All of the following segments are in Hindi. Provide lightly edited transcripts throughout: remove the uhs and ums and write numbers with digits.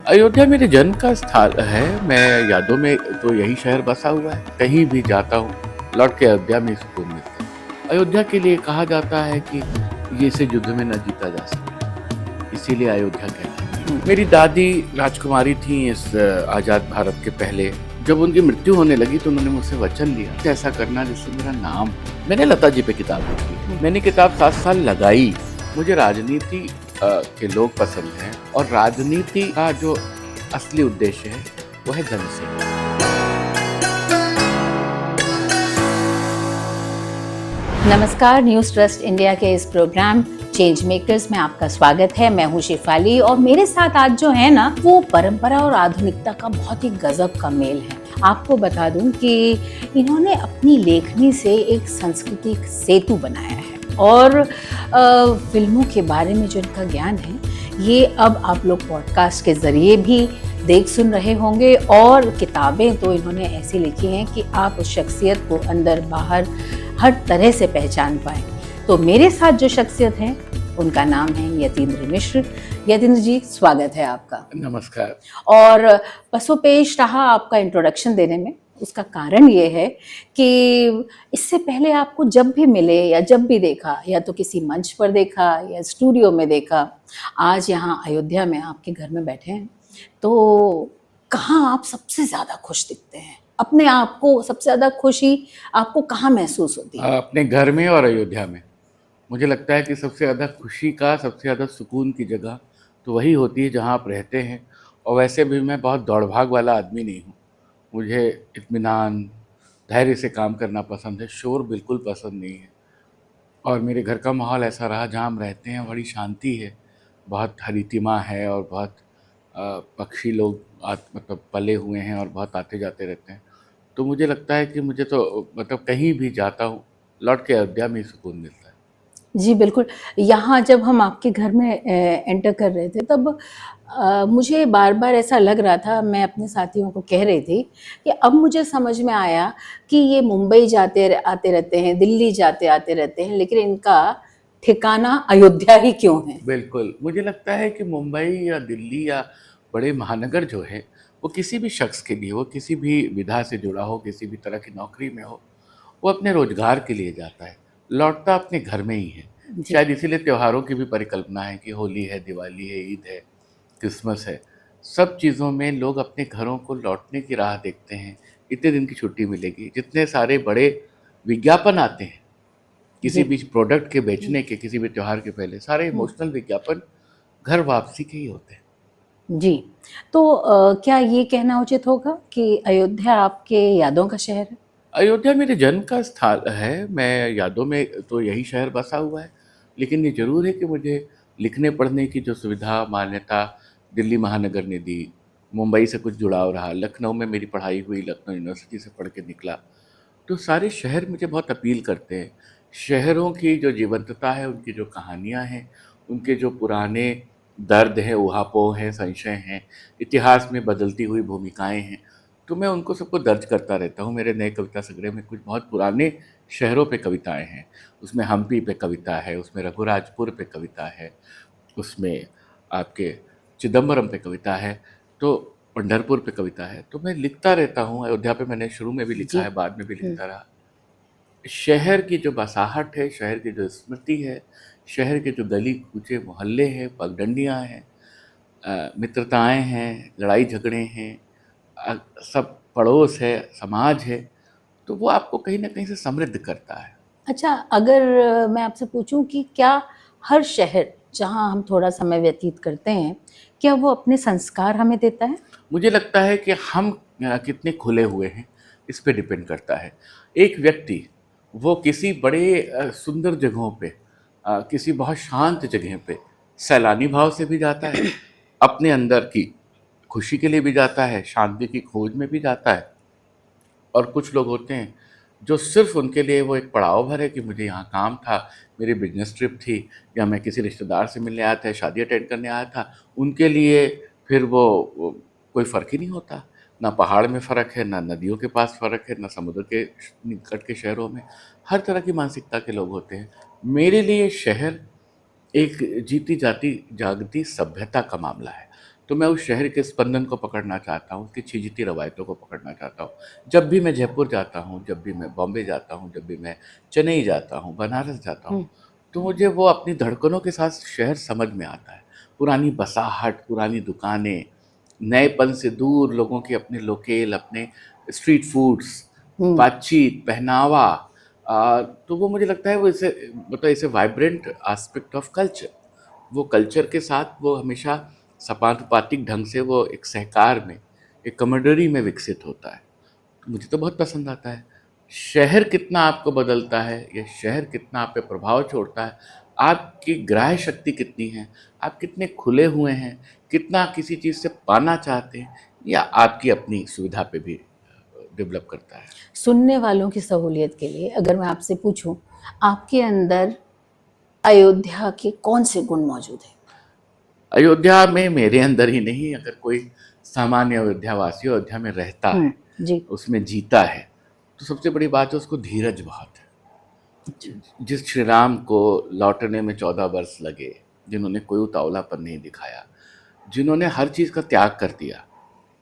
अयोध्या मेरे जन्म का स्थल है। मैं यादों में तो यही शहर बसा हुआ है। कहीं भी जाता हूँ, लौट के अयोध्या में ही सुकून मिलता है। अयोध्या के लिए कहा जाता है कि ये इसे युद्ध में न जीता जा सके, इसीलिए अयोध्या कहते हैं। मेरी दादी राजकुमारी थी इस आज़ाद भारत के पहले। जब उनकी मृत्यु होने लगी तो उन्होंने मुझसे वचन लिया कि ऐसा करना जिससे मेरा नाम हो। मैंने लता जी पे किताब लिखी। मैंने किताब 7 साल लगाई। मुझे राजनीति के लोग पसंद हैं और राजनीति का जो असली उद्देश्य है वो है धन से। नमस्कार, न्यूज़ ट्रस्ट इंडिया के इस प्रोग्राम चेंज मेकर्स में आपका स्वागत है। मैं हूं शिफाली और मेरे साथ आज जो है ना वो परंपरा और आधुनिकता का बहुत ही गजब का मेल है। आपको बता दूं कि इन्होंने अपनी लेखनी से एक सांस्कृतिक सेतु बनाया है और फिल्मों के बारे में जो इनका ज्ञान है ये अब आप लोग पॉडकास्ट के जरिए भी देख सुन रहे होंगे। और किताबें तो इन्होंने ऐसी लिखी हैं कि आप उस शख्सियत को अंदर बाहर हर तरह से पहचान पाए। तो मेरे साथ जो शख्सियत है उनका नाम है यतीन्द्र मिश्र। यतीन्द्र जी, स्वागत है आपका। नमस्कार। और पसोपेश रहा आपका इंट्रोडक्शन देने में। उसका कारण ये है कि इससे पहले आपको जब भी मिले या जब भी देखा, या तो किसी मंच पर देखा या स्टूडियो में देखा, आज यहाँ अयोध्या में आपके घर में बैठे हैं, तो कहाँ आप सबसे ज़्यादा खुश दिखते हैं? अपने आप को सबसे ज़्यादा खुशी आपको कहाँ महसूस होती है? अपने घर में और अयोध्या में मुझे लगता है कि सबसे ज़्यादा खुशी का, सबसे ज़्यादा सुकून की जगह तो वही होती है जहाँ आप रहते हैं। और वैसे भी मैं बहुत दौड़ भाग वाला आदमी नहीं हूँ। मुझे इत्मीनान, धैर्य से काम करना पसंद है। शोर बिल्कुल पसंद नहीं है। और मेरे घर का माहौल ऐसा रहा जहाँ हम रहते हैं, बड़ी शांति है, बहुत हरितिमा है और बहुत पक्षी लोग मतलब पले हुए हैं और बहुत आते जाते रहते हैं। तो मुझे लगता है कि मुझे तो मतलब कहीं भी जाता हूँ, लौट के अयोध्या में ही सुकून मिलता है। जी, बिल्कुल। यहाँ जब हम आपके घर में एंटर कर रहे थे तब मुझे बार-बार ऐसा लग रहा था, मैं अपने साथियों को कह रही थी कि अब मुझे समझ में आया कि ये मुंबई आते रहते हैं, दिल्ली जाते आते रहते हैं, लेकिन इनका ठिकाना अयोध्या ही क्यों है? बिल्कुल, मुझे लगता है कि मुंबई या दिल्ली या बड़े महानगर जो है, वो किसी भी शख्स के लिए, वो किसी भी विधा से जुड़ा हो, किसी भी तरह की नौकरी में हो, वो अपने रोज़गार के लिए जाता है, लौटता अपने घर में ही है। जी। शायद इसीलिए त्योहारों की भी परिकल्पना है कि होली है, दिवाली है, ईद है, क्रिसमस है। सब चीज़ों में लोग अपने घरों को लौटने की राह देखते हैं, इतने दिन की छुट्टी मिलेगी। जितने सारे बड़े विज्ञापन आते हैं, किसी जी। भी प्रोडक्ट के बेचने के, किसी भी त्योहार के पहले, सारे इमोशनल विज्ञापन घर वापसी के ही होते हैं। जी। तो क्या ये कहना उचित होगा कि अयोध्या आपके यादों का शहर है? अयोध्या मेरे जन्म का स्थल है। मैं यादों में तो यही शहर बसा हुआ है। लेकिन ये ज़रूर है कि मुझे लिखने पढ़ने की जो सुविधा, मान्यता दिल्ली महानगर ने दी, मुंबई से कुछ जुड़ाव रहा, लखनऊ में मेरी पढ़ाई हुई, लखनऊ यूनिवर्सिटी से पढ़ के निकला। तो सारे शहर मुझे बहुत अपील करते हैं। शहरों की जो जीवंतता है, उनकी जो कहानियाँ हैं, उनके जो पुराने दर्द हैं, ऊहापोह हैं, संशय हैं, इतिहास में बदलती हुई भूमिकाएँ हैं, तो मैं उनको सबको दर्ज करता रहता हूँ। मेरे नए कविता संग्रह में कुछ बहुत पुराने शहरों पे कविताएँ हैं। उसमें हम्पी पे कविता है, उसमें रघुराजपुर पे कविता है, उसमें आपके चिदम्बरम पे कविता है, तो पंढरपुर पे कविता है। तो मैं लिखता रहता हूँ। अयोध्या पे मैंने शुरू में भी लिखा जी। है, बाद में भी हुँ। लिखता रहा। शहर की जो बसाहट है, शहर की जो स्मृति है, शहर के जो गली कूचे मोहल्ले हैं, पगडंडियाँ हैं, मित्रताएँ हैं, लड़ाई झगड़े हैं, अ, सब पड़ोस है, समाज है, तो वो आपको कहीं न कहीं से समृद्ध करता है। अच्छा, अगर मैं आपसे पूछूं कि क्या हर शहर जहां हम थोड़ा समय व्यतीत करते हैं, क्या वो अपने संस्कार हमें देता है? मुझे लगता है कि हम कितने खुले हुए हैं, इस पे डिपेंड करता है। एक व्यक्ति वो किसी बड़े सुंदर जगहों पे, किसी बहुत शांत जगह पे सैलानी भाव से भी जाता है, अपने अंदर की खुशी के लिए भी जाता है, शांति की खोज में भी जाता है। और कुछ लोग होते हैं जो सिर्फ़ उनके लिए वो एक पड़ाव भर है कि मुझे यहाँ काम था, मेरी बिज़नेस ट्रिप थी, या मैं किसी रिश्तेदार से मिलने आया था, शादी अटेंड करने आया था। उनके लिए फिर वो कोई फ़र्क ही नहीं होता। ना पहाड़ में फ़र्क है, ना नदियों के पास फ़र्क है, ना समुद्र के निकट के शहरों में। हर तरह की मानसिकता के लोग होते हैं। मेरे लिए शहर एक जीती जाती जागती सभ्यता का मामला है। तो मैं उस शहर के स्पंदन को पकड़ना चाहता हूँ, उसकी छिजती रवायतों को पकड़ना चाहता हूँ। जब भी मैं जयपुर जाता हूँ, जब भी मैं बॉम्बे जाता हूँ, जब भी मैं चेन्नई जाता हूँ, बनारस जाता हूँ, हुँ, तो मुझे वो अपनी धड़कनों के साथ शहर समझ में आता है। पुरानी बसाहट, पुरानी दुकानें, नएपन से दूर लोगों के अपने लोकेल, अपने स्ट्रीट फूड्स, हुँ। बातचीत, पहनावा, तो वो मुझे लगता है वो इसे मतलब इसे वाइब्रेंट एस्पेक्ट ऑफ कल्चर। वो कल्चर के साथ वो हमेशा समानुपातिक ढंग से वो एक सहकार में, एक कमर्डरी में विकसित होता है। मुझे तो बहुत पसंद आता है। शहर कितना आपको बदलता है या शहर कितना आप पे प्रभाव छोड़ता है, आपकी ग्राह्य शक्ति कितनी है, आप कितने खुले हुए हैं, कितना किसी चीज़ से पाना चाहते हैं, या आपकी अपनी सुविधा पे भी डेवलप करता है। सुनने वालों की सहूलियत के लिए अगर मैं आपसे पूछूं, आपके अंदर अयोध्या के कौन से गुण मौजूद हैं? अयोध्या में मेरे अंदर ही नहीं, अगर कोई सामान्य अयोध्यावासी अयोध्या में रहता है, जी। उसमें जीता है, तो सबसे बड़ी बात है उसको धीरज बहुत है। जिस श्री राम को लौटने में 14 वर्ष लगे, जिन्होंने कोई उतावलापन नहीं दिखाया, जिन्होंने हर चीज़ का त्याग कर दिया,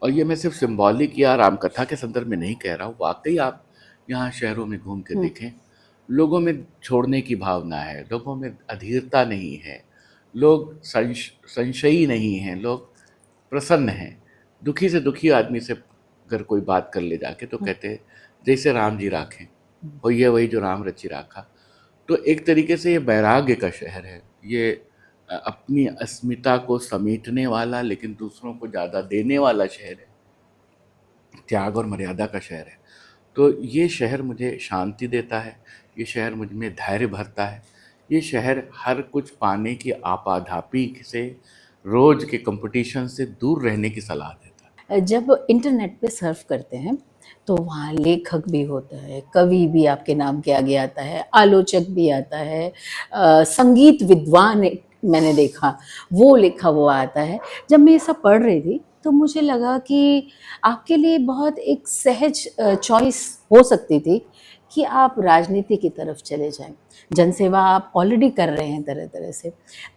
और ये मैं सिर्फ सिंबॉलिक या रामकथा के संदर्भ में नहीं कह रहा हूँ, वाकई आप यहाँ शहरों में घूम के हुँ, देखें, लोगों में छोड़ने की भावना है, लोगों में अधीरता नहीं है, लोग संशयी नहीं हैं, लोग प्रसन्न हैं। दुखी से दुखी आदमी से अगर कोई बात कर ले जाके तो हुँ, कहते हैं जैसे राम जी राखें, हुँ। और ये वही जो राम रचि राखा। तो एक तरीके से ये वैराग्य का शहर है, ये अपनी अस्मिता को समेटने वाला लेकिन दूसरों को ज़्यादा देने वाला शहर है, त्याग और मर्यादा का शहर है। तो ये शहर मुझे शांति देता है, ये शहर मुझ में धैर्य भरता है, ये शहर हर कुछ पाने की आपाधापी से, रोज़ के कंपटीशन से दूर रहने की सलाह देता है। जब इंटरनेट पे सर्फ करते हैं, तो वहाँ लेखक भी होता है, कवि भी आपके नाम के आगे आता है, आलोचक भी आता है, संगीत विद्वान एक मैंने देखा, वो लिखा हुआ आता है। जब मैं ये सब पढ़ रही थी, तो मुझे लगा कि आपके लिए बहुत एक सहज चॉइस हो सकती थी कि आप राजनीति की तरफ चले जाएँ। जनसेवा आप ऑलरेडी कर रहे हैं तरह-तरह से।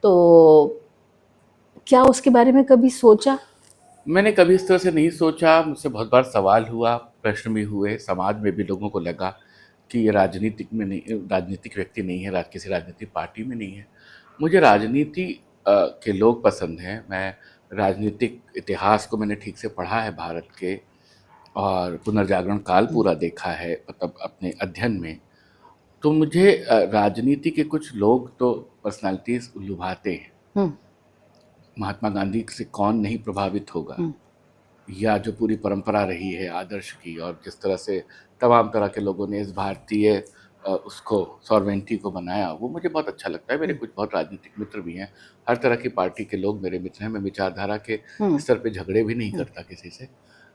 तो क्या उसके बारे में कभी सोचा? मैंने कभी इस तरह से नहीं सोचा, मुझसे बहुत बार सवाल हुआ, प्रश्न भी हुए, समाज में भी लोगों को लगा कि ये राजनीतिक में नहीं, राजनीतिक व्यक्ति नहीं है, किसी राजनीतिक पार्टी में नहीं है। मुझे राजनीति के लोग पसंद हैं। मैं राजनीतिक इतिहास को मैंने ठीक से पढ़ा है भारत के, और पुनर्जागरण काल पूरा देखा है, मतलब अपने अध्ययन में। तो मुझे राजनीति के कुछ लोग तो पर्सनालिटीज़ लुभाते हैं। हुँ, महात्मा गांधी से कौन नहीं प्रभावित होगा, हुँ, या जो पूरी परंपरा रही है आदर्श की, और जिस तरह से तमाम तरह के लोगों ने इस भारतीय उसको सॉर्वेंटी को बनाया, वो मुझे बहुत अच्छा लगता है। मेरे हुँ, कुछ बहुत राजनीतिक मित्र भी हैं, हर तरह की पार्टी के लोग मेरे मित्र हैं। मैं विचारधारा के हुँ, स्तर पे झगड़े भी नहीं हुँ, करता किसी से,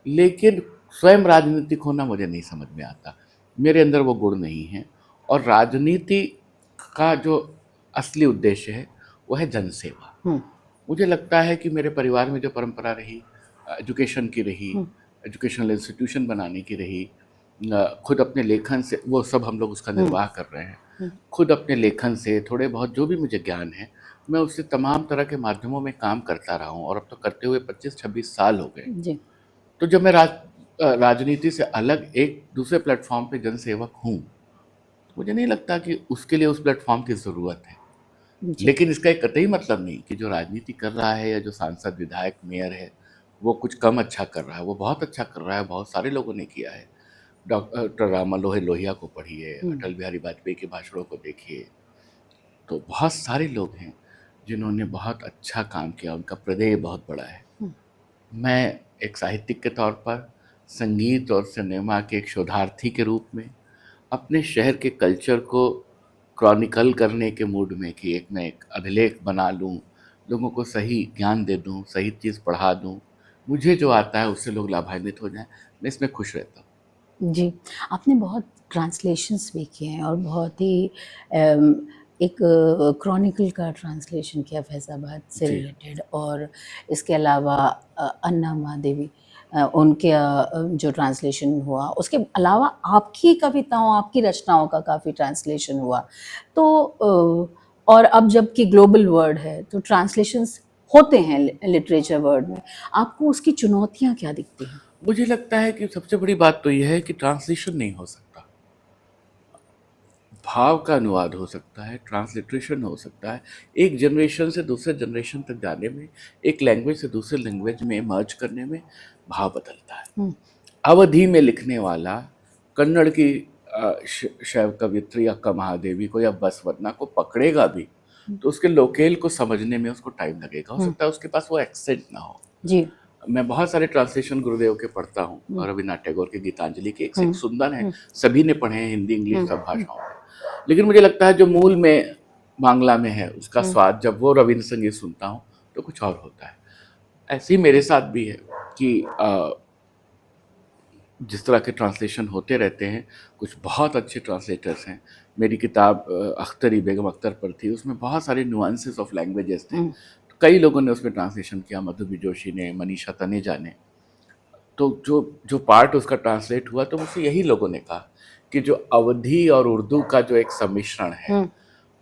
लेकिन स्वयं राजनीतिक होना मुझे नहीं समझ में आता। मेरे अंदर वो गुण नहीं है। और राजनीति का जो असली उद्देश्य है वो है जनसेवा। हुँ, मुझे लगता है कि मेरे परिवार में जो परंपरा रही, एजुकेशन की रही, हुँ, एजुकेशनल इंस्टीट्यूशन बनाने की रही, खुद अपने लेखन से वो सब हम लोग उसका हुँ, निर्वाह कर रहे हैं। हुँ, खुद अपने लेखन से थोड़े बहुत जो भी मुझे ज्ञान है, मैं उससे तमाम तरह के माध्यमों में काम करता रहा हूँ, और अब तो करते हुए 25-26 साल हो गए। जी, तो जब मैं राजनीति से अलग एक दूसरे प्लेटफॉर्म पे जनसेवक हूँ, तो मुझे नहीं लगता कि उसके लिए उस प्लेटफॉर्म की ज़रूरत है। जी, लेकिन इसका एक कतई मतलब नहीं कि जो राजनीति कर रहा है या जो सांसद, विधायक, मेयर है, वो कुछ कम अच्छा कर रहा है। वो बहुत अच्छा कर रहा है, बहुत सारे लोगों ने किया है। डॉक्टर राम मनोहर लोहिया को पढ़िए, हुँ, अटल बिहारी वाजपेयी के भाषणों को देखिए, तो बहुत सारे लोग हैं जिन्होंने बहुत अच्छा काम किया, उनका प्रदेय बहुत बड़ा है। हुँ, मैं एक साहित्यिक के तौर पर, संगीत और सिनेमा के एक शोधार्थी के रूप में, अपने शहर के कल्चर को क्रॉनिकल करने के मूड में कि एक मैं एक अभिलेख बना लूँ, लोगों को सही ज्ञान दे दूँ, सही चीज़ पढ़ा दूँ, मुझे जो आता है उससे लोग लाभान्वित हो जाएँ, मैं इसमें खुश रहता हूँ। जी। आपने बहुत ट्रांसलेशंस भी किए हैं और बहुत ही अम, एक क्रॉनिकल का ट्रांसलेशन किया फैज़ाबाद से जी। रिलेटेड और इसके अलावा अन्ना महादेवी उनके जो ट्रांसलेशन हुआ, उसके अलावा आपकी कविताओं, आपकी रचनाओं का काफ़ी ट्रांसलेशन हुआ। तो और अब जबकि ग्लोबल वर्ल्ड है, तो ट्रांसलेशंस होते हैं लिटरेचर वर्ल्ड में, आपको उसकी चुनौतियाँ क्या दिखती हैं? मुझे लगता है कि सबसे बड़ी बात तो यह है कि ट्रांसलेशन नहीं हो सकता। भाव का अनुवाद हो सकता है, ट्रांसलिटरेशन हो सकता है। एक जनरेशन से दूसरे जनरेशन तक जाने में, एक लैंग्वेज से दूसरे लैंग्वेज में मर्ज करने में भाव बदलता है। हुँ, अवधी में लिखने वाला कन्नड़ की शैव कवियत्री अक्का महादेवी को या बसवन्ना को पकड़ेगा भी, हुँ, तो उसके लोकेल को समझने में उसको टाइम लगेगा। हो हुँ, सकता है उसके पास वो एक्सेंट ना हो। जी, मैं बहुत सारे ट्रांसलेशन गुरुदेव के पढ़ता हूँ, हुँ, और रविन्द्रनाथ टैगोर के गीतांजलि के एक से हुँ, एक सुंदर है, हुँ, सभी ने पढ़े हैं, हिंदी इंग्लिश हुँ, सब हुँ, भाषाओं में। लेकिन मुझे लगता है जो मूल में बांग्ला में है उसका हुँ, स्वाद, जब वो रविंद्र संगीत सुनता हूँ तो कुछ और होता है। ऐसे ही मेरे साथ भी है कि जिस तरह के ट्रांसलेशन होते रहते हैं, कुछ बहुत अच्छे ट्रांसलेटर्स हैं। मेरी किताब अख्तरी बेगम अख्तर पर थी, उसमें बहुत सारे नुआंसेस ऑफ लैंग्वेजेस थे। हुँ, तो कई लोगों ने उसमें ट्रांसलेशन किया, मधुबी जोशी ने, मनीषा तनेजा ने। तो जो जो पार्ट उसका ट्रांसलेट हुआ, तो मुझसे यही लोगों ने कहा कि जो अवधी और उर्दू का जो एक सम्मिश्रण है, हुँ,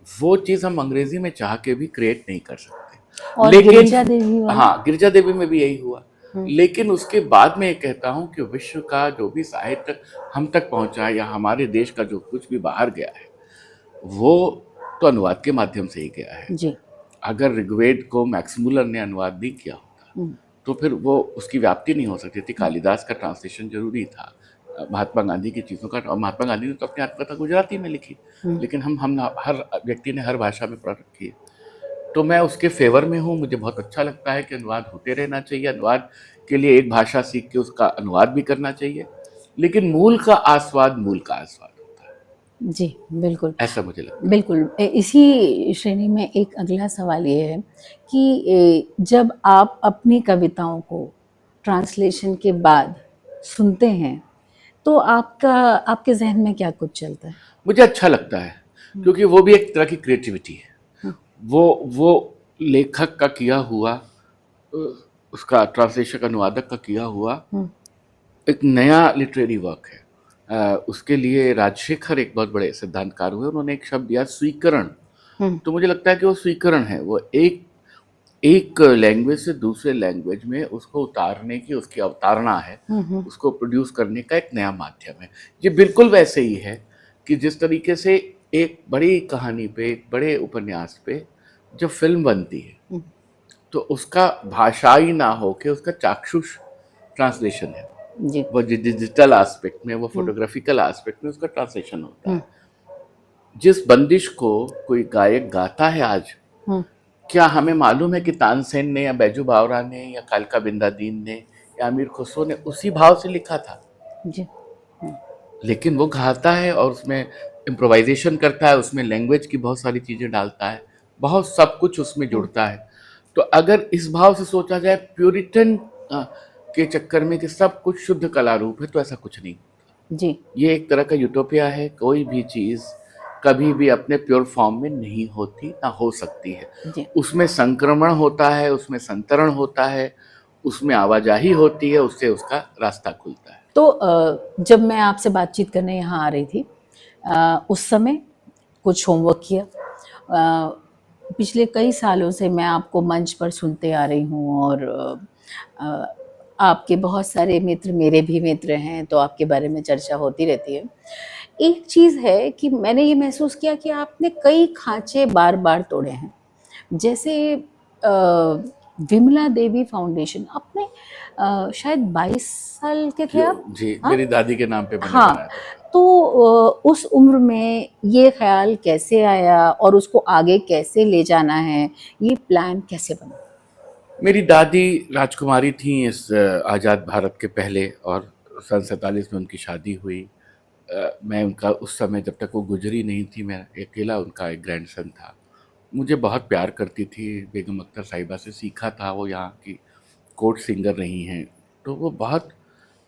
वो चीज़ हम अंग्रेजी में चाह के भी क्रिएट नहीं कर सकते। और लेकिन गिरिजा देवी वाला? हाँ, गिरिजा देवी में भी यही हुआ। हुँ, लेकिन उसके बाद मैं ये कहता हूँ कि विश्व का जो भी साहित्य हम तक पहुंचा है, या हमारे देश का जो कुछ भी बाहर गया है, वो तो अनुवाद के माध्यम से ही गया है। जी, अगर ऋग्वेद को मैक्स मुलर ने अनुवाद नहीं किया होता, हुँ, तो फिर वो उसकी व्याप्ति नहीं हो सकती थी। हुँ, कालिदास का ट्रांसलेशन जरूरी था, महात्मा गांधी की चीज़ों का। और महात्मा गांधी ने तो अपनी आत्मकथा गुजराती में लिखी, हुँ, लेकिन हर व्यक्ति ने हर भाषा में पढ़ रखी है। तो मैं उसके फेवर में हूँ। मुझे बहुत अच्छा लगता है कि अनुवाद होते रहना चाहिए। अनुवाद के लिए एक भाषा सीख के उसका अनुवाद भी करना चाहिए, लेकिन मूल का आस्वाद होता है, जी, बिल्कुल। ऐसा मुझे लगता है। बिल्कुल, इसी श्रेणी में एक अगला सवाल ये है कि जब आप अपनी कविताओं को ट्रांसलेशन के बाद सुनते हैं, तो आपके ज़हन में क्या कुछ चलता है? मुझे अच्छा लगता है, हुँ, क्योंकि वो भी एक तरह की क्रिएटिविटी है। हुँ, वो लेखक का किया हुआ, अ, उसका ट्रांसलेशन अनुवादक का किया हुआ हुँ, एक नया लिटरेरी वर्क है। उसके लिए राजशेखर एक बहुत बड़े सिद्धांतकार हुए, उन्होंने एक शब्द दिया, स्वीकरण। हुँ, तो मुझे लगता है कि वो स्वीकरण है, वो एक एक लैंग्वेज से दूसरे लैंग्वेज में उसको उतारने की उसकी अवतारणा है, हुँ, हुँ, उसको प्रोड्यूस करने का एक नया माध्यम है। ये बिल्कुल वैसे ही है कि जिस तरीके से एक बड़ी कहानी पे, एक बड़े उपन्यास पे जब फिल्म बनती है, हुँ, तो उसका भाषाई ना हो के उसका चाक्षुष ट्रांसलेशन है। जी, वो डिजिटल एस्पेक्ट में, वो हुँ, फोटोग्राफिकल एस्पेक्ट में उसका ट्रांसलेशन होता हुँ, है। जिस बंदिश को कोई गायक गाता है आज, हुँ, क्या हमें मालूम है कि तानसेन ने या बैजू बावरा ने या कालका बिंदा दीन ने या अमीर खुसरो ने उसी भाव से लिखा था? जी, हुँ, लेकिन वो गाता है और उसमें इम्प्रोवाइजेशन करता है, उसमें लैंग्वेज की बहुत सारी चीज़ें डालता है, बहुत सब कुछ उसमें हुँ, जुड़ता है। तो अगर इस भाव से सोचा जाए प्यूरिटन के चक्कर में कि सब कुछ शुद्ध कला रूप है, तो ऐसा कुछ नहीं। जी, ये एक तरह का यूटोपिया है। कोई भी चीज़ कभी भी अपने प्योर फॉर्म में नहीं होती, ना हो सकती है। जी। उसमें संक्रमण होता है, उसमें संतरण होता है, उसमें आवाजाही होती है, उससे उसका रास्ता खुलता है। तो जब मैं आपसे बातचीत करने यहाँ आ रही थी, उस समय कुछ होमवर्क किया। पिछले कई सालों से मैं आपको मंच पर सुनते आ रही हूँ, और आपके बहुत सारे मित्र मेरे भी मित्र हैं, तो आपके बारे में चर्चा होती रहती है। एक चीज़ है कि मैंने ये महसूस किया कि आपने कई खाँचे बार-बार तोड़े हैं। जैसे विमला देवी फाउंडेशन, आपने शायद 22 साल के थे आप? जी, हाँ? मेरी दादी के नाम पे मैंने हाँ, बनाया था। तो उस उम्र में ये ख़्याल कैसे आया और उसको आगे कैसे ले जाना है, ये प्लान कैसे बना? मेरी दादी राजकुमारी थी इस आज़ाद भारत के पहले, और सन 47 में उनकी शादी हुई। मैं उनका उस समय, जब तक वो गुजरी नहीं थी, मैं अकेला उनका एक ग्रैंडसन था। मुझे बहुत प्यार करती थी। बेगम अख्तर साहिबा से सीखा था, वो यहाँ की कोर्ट सिंगर रही हैं। तो वो बहुत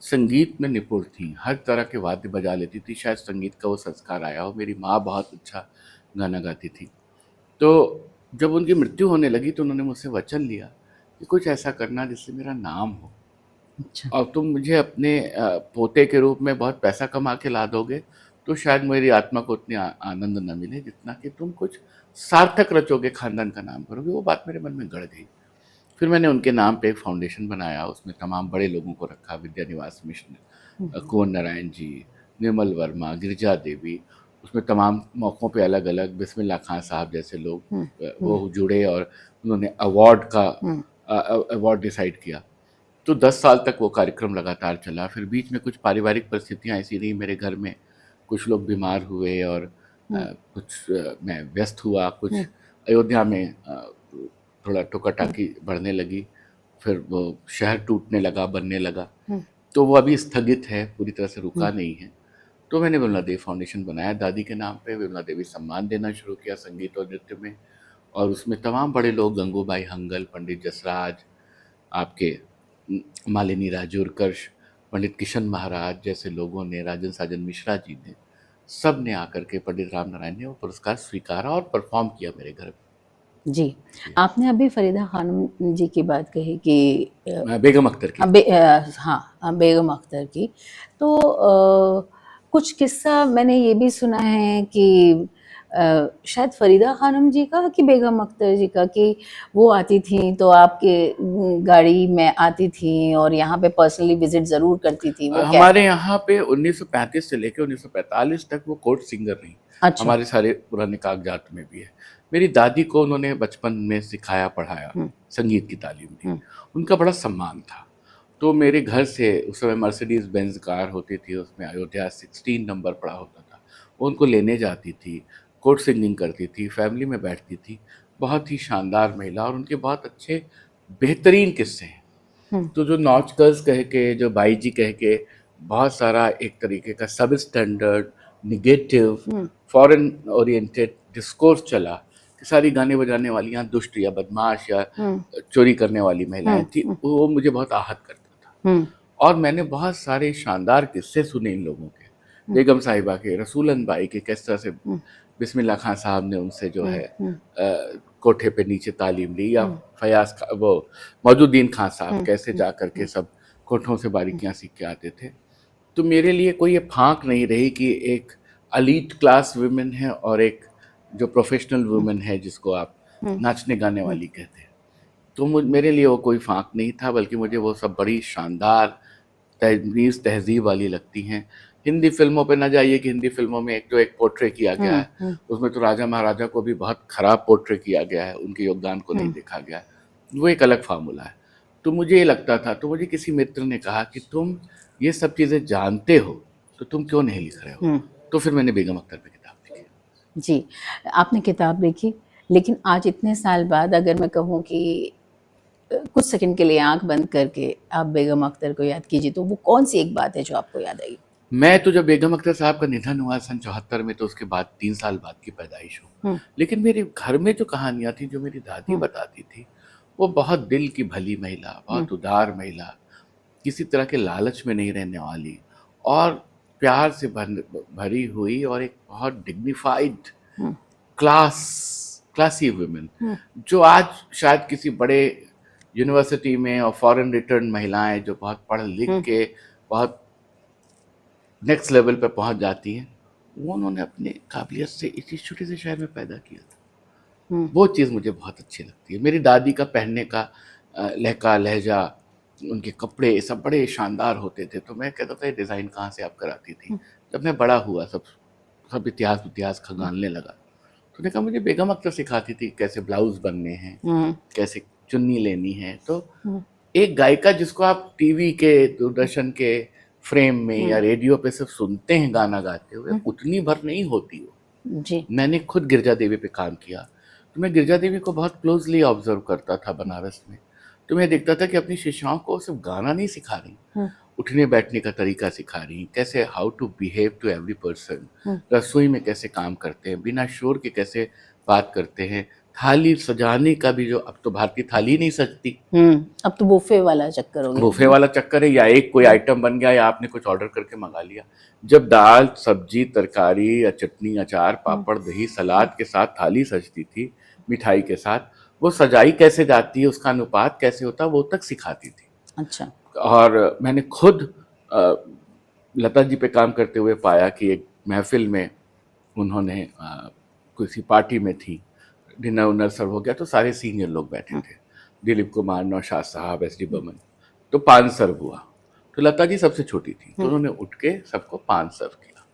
संगीत में निपुण थी, हर तरह के वाद्य बजा लेती थी। शायद संगीत का वो संस्कार आया हो। मेरी माँ बहुत अच्छा गाना गाती थी। तो जब उनकी मृत्यु होने लगी, तो उन्होंने मुझसे वचन लिया कि कुछ ऐसा करना जिससे मेरा नाम हो, अच्छा, और तुम मुझे अपने पोते के रूप में बहुत पैसा कमा के ला दोगे, तो शायद मेरी आत्मा को उतनी आनंद न मिले जितना कि तुम कुछ सार्थक रचोगे, खानदान का नाम करोगे। वो बात मेरे मन में गड़ गई। फिर मैंने उनके नाम पे एक फाउंडेशन बनाया, उसमें तमाम बड़े लोगों को रखा, विद्या निवास मिश्र, कुंवर नारायण जी, निर्मल वर्मा, गिरिजा देवी। उसमें तमाम मौक़ों पे अलग अलग बिस्मिल्लाह खां साहब जैसे लोग वो जुड़े और उन्होंने अवार्ड डिसाइड किया। तो 10 साल तक वो कार्यक्रम लगातार चला। फिर बीच में कुछ पारिवारिक परिस्थितियाँ ऐसी रहीं मेरे घर में, कुछ लोग बीमार हुए और मैं व्यस्त हुआ, कुछ अयोध्या में थोड़ा टोका-टाकी बढ़ने लगी, फिर वो शहर टूटने लगा, बनने लगा, तो वो अभी स्थगित है, पूरी तरह से रुका नहीं है। तो मैंने विमला देवी फाउंडेशन बनाया दादी के नाम पे, विमला देवी सम्मान देना शुरू किया संगीत और नृत्य में, और उसमें तमाम बड़े लोग, गंगूबाई हंगल, पंडित जसराज, आपके मालिनी राजूरकर्ष, पंडित किशन महाराज जैसे लोगों ने, राजन साजन मिश्रा जी ने, सब ने आकर के, पंडित राम नारायण ने वो पुरस्कार स्वीकारा और परफॉर्म किया मेरे घर में। जी, आपने अभी फरीदा खानम जी की बात कही कि बेगम अख्तर की। हाँ, बेगम अख्तर की। तो कुछ किस्सा मैंने ये भी सुना है कि शायद फरीदा खानम जी का कि बेगम अख्तर जी का, कि वो आती थी तो आपके गाड़ी में आती थी और यहाँ पे पर्सनली विजिट ज़रूर करती थी, वो क्या? हमारे यहाँ पे 1935 से लेकर 1945 तक वो कोर्ट सिंगर रही। अच्छा। हमारे सारे पुराने कागजात में भी है। मेरी दादी को उन्होंने बचपन में सिखाया, पढ़ाया, संगीत की तालीम दी, उनका बड़ा सम्मान था। तो मेरे घर से उस समय मर्सिडीज बेंज कार होती थी, उसमें अयोध्या 16 नंबर पड़ा होता था, वो उनको लेने जाती थी, कोर्ट सिंगिंग करती थी, फैमिली में बैठती थी। बहुत ही शानदार महिला, और उनके बहुत अच्छे बेहतरीन किस्से हैं। तो जो नॉच गर्ल्स कह के, जो बाई जी कह के, बहुत सारा एक तरीके का सब standard, negative, foreign oriented discourse चला कि सारी गाने बजाने वाली यहाँ दुष्ट या बदमाश या चोरी करने वाली महिलाएं थी, वो मुझे बहुत आहत करता था। और मैंने बहुत सारे शानदार किस्से सुने इन लोगों के, बेगम साहिबा के, रसूलन बाई के, किस तरह से बिस्मिल्लाह खां साहब ने उनसे जो है कोठे पे नीचे तालीम ली, या वो मौजूद्दीन खां साहब कैसे जा कर के सब कोठों से बारीकियां सीख के आते थे। तो मेरे लिए कोई ये फांक नहीं रही कि एक एलीट क्लास वुमेन है और एक जो प्रोफेशनल वुमेन है जिसको आप नाचने गाने वाली कहते हैं। तो मेरे लिए वो कोई फांक नहीं था, बल्कि मुझे वो सब बड़ी शानदार तमीज़ तहजीब वाली लगती हैं। हिंदी फिल्मों पे ना जाइए कि हिंदी फिल्मों में एक पोर्ट्रे किया गया है, उसमें तो राजा महाराजा को भी बहुत खराब पोर्ट्रे किया गया है, उनके योगदान को नहीं देखा गया है, वो एक अलग फार्मूला है। तो मुझे ये लगता था, तो मुझे किसी मित्र ने कहा कि तुम ये सब चीज़ें जानते हो तो तुम क्यों नहीं लिख रहे हो? तो फिर मैंने बेगम अख्तर पे किताब लिखी। जी, आपने किताब लिखी, लेकिन आज इतने साल बाद अगर मैं कहूँ कि कुछ सेकंड के लिए आंख बंद करके आप बेगम अख्तर को याद कीजिए, तो वो कौन सी एक बात है जो आपको याद आई? मैं तो जब बेगम अख्तर साहब का निधन हुआ सन 74 में, तो उसके बाद 3 साल बाद की पैदाइश हूँ, लेकिन मेरे घर में जो कहानियाँ थी, जो मेरी दादी बताती थी, वो बहुत दिल की भली महिला, बहुत उदार महिला, किसी तरह के लालच में नहीं रहने वाली, और प्यार से भरी हुई, और एक बहुत डिग्निफाइड क्लासी वुमेन, जो आज शायद किसी बड़े यूनिवर्सिटी में और फॉरेन रिटर्न महिलाएं जो बहुत पढ़ लिख के बहुत नेक्स्ट लेवल पे पहुंच जाती हैं, वो उन्होंने अपने काबिलियत से इसी छोटे से शहर में पैदा किया था। वो चीज़ मुझे बहुत अच्छी लगती है। मेरी दादी का पहनने का लहका लहजा, उनके कपड़े ये सब बड़े शानदार होते थे, तो मैं कहता था ये डिज़ाइन कहाँ से आप कराती थी? जब मैं बड़ा हुआ, सब इतिहास खंगालने लगा, तो उन्होंने कहा मुझे बेगम अख्तर सिखाती थी कैसे ब्लाउज बनने हैं, कैसे चुन्नी लेनी है। तो एक गायिका जिसको आप टीवी के, दूरदर्शन के फ्रेम में या रेडियो पे सिर्फ सुनते हैं गाना गाते हुए, उतनी भर नहीं होती वो। जी। मैंने खुद गिरजा देवी पे काम किया, तो मैं गिरजा देवी को बहुत क्लोजली ऑब्जर्व करता था बनारस में। तो मैं देखता था कि अपनी शिष्याओं को सिर्फ गाना नहीं सिखा रही, उठने बैठने का तरीका सिखा रही, कैसे how to behave to every person, रसोई में कैसे काम करते हैं, बिना शोर के कैसे बात करते हैं, थाली सजाने का भी, जो अब तो भारतीय थाली नहीं सजती, अब तो बुफे वाला चक्कर हो गया। बुफे वाला चक्कर है, या एक कोई आइटम बन गया या आपने कुछ ऑर्डर करके मंगा लिया। जब दाल सब्जी तरकारी या चटनी अचार पापड़ दही सलाद के साथ थाली सजती थी, मिठाई के साथ, वो सजाई कैसे जाती है, उसका अनुपात कैसे होता है, वो तक सिखाती थी। अच्छा। और मैंने खुद लता जी पे काम करते हुए पाया कि एक महफिल में उन्होंने किसी पार्टी में थी, डिनर उनर सर्व हो गया, तो सारे सीनियर लोग बैठे थे, दिलीप कुमार, नौशाद साहब, एस डी बर्मन, तो पान सर्व हुआ। तो लता जी सबसे छोटी थी, तो उन्होंने उठ के सबको पान सर्व किया।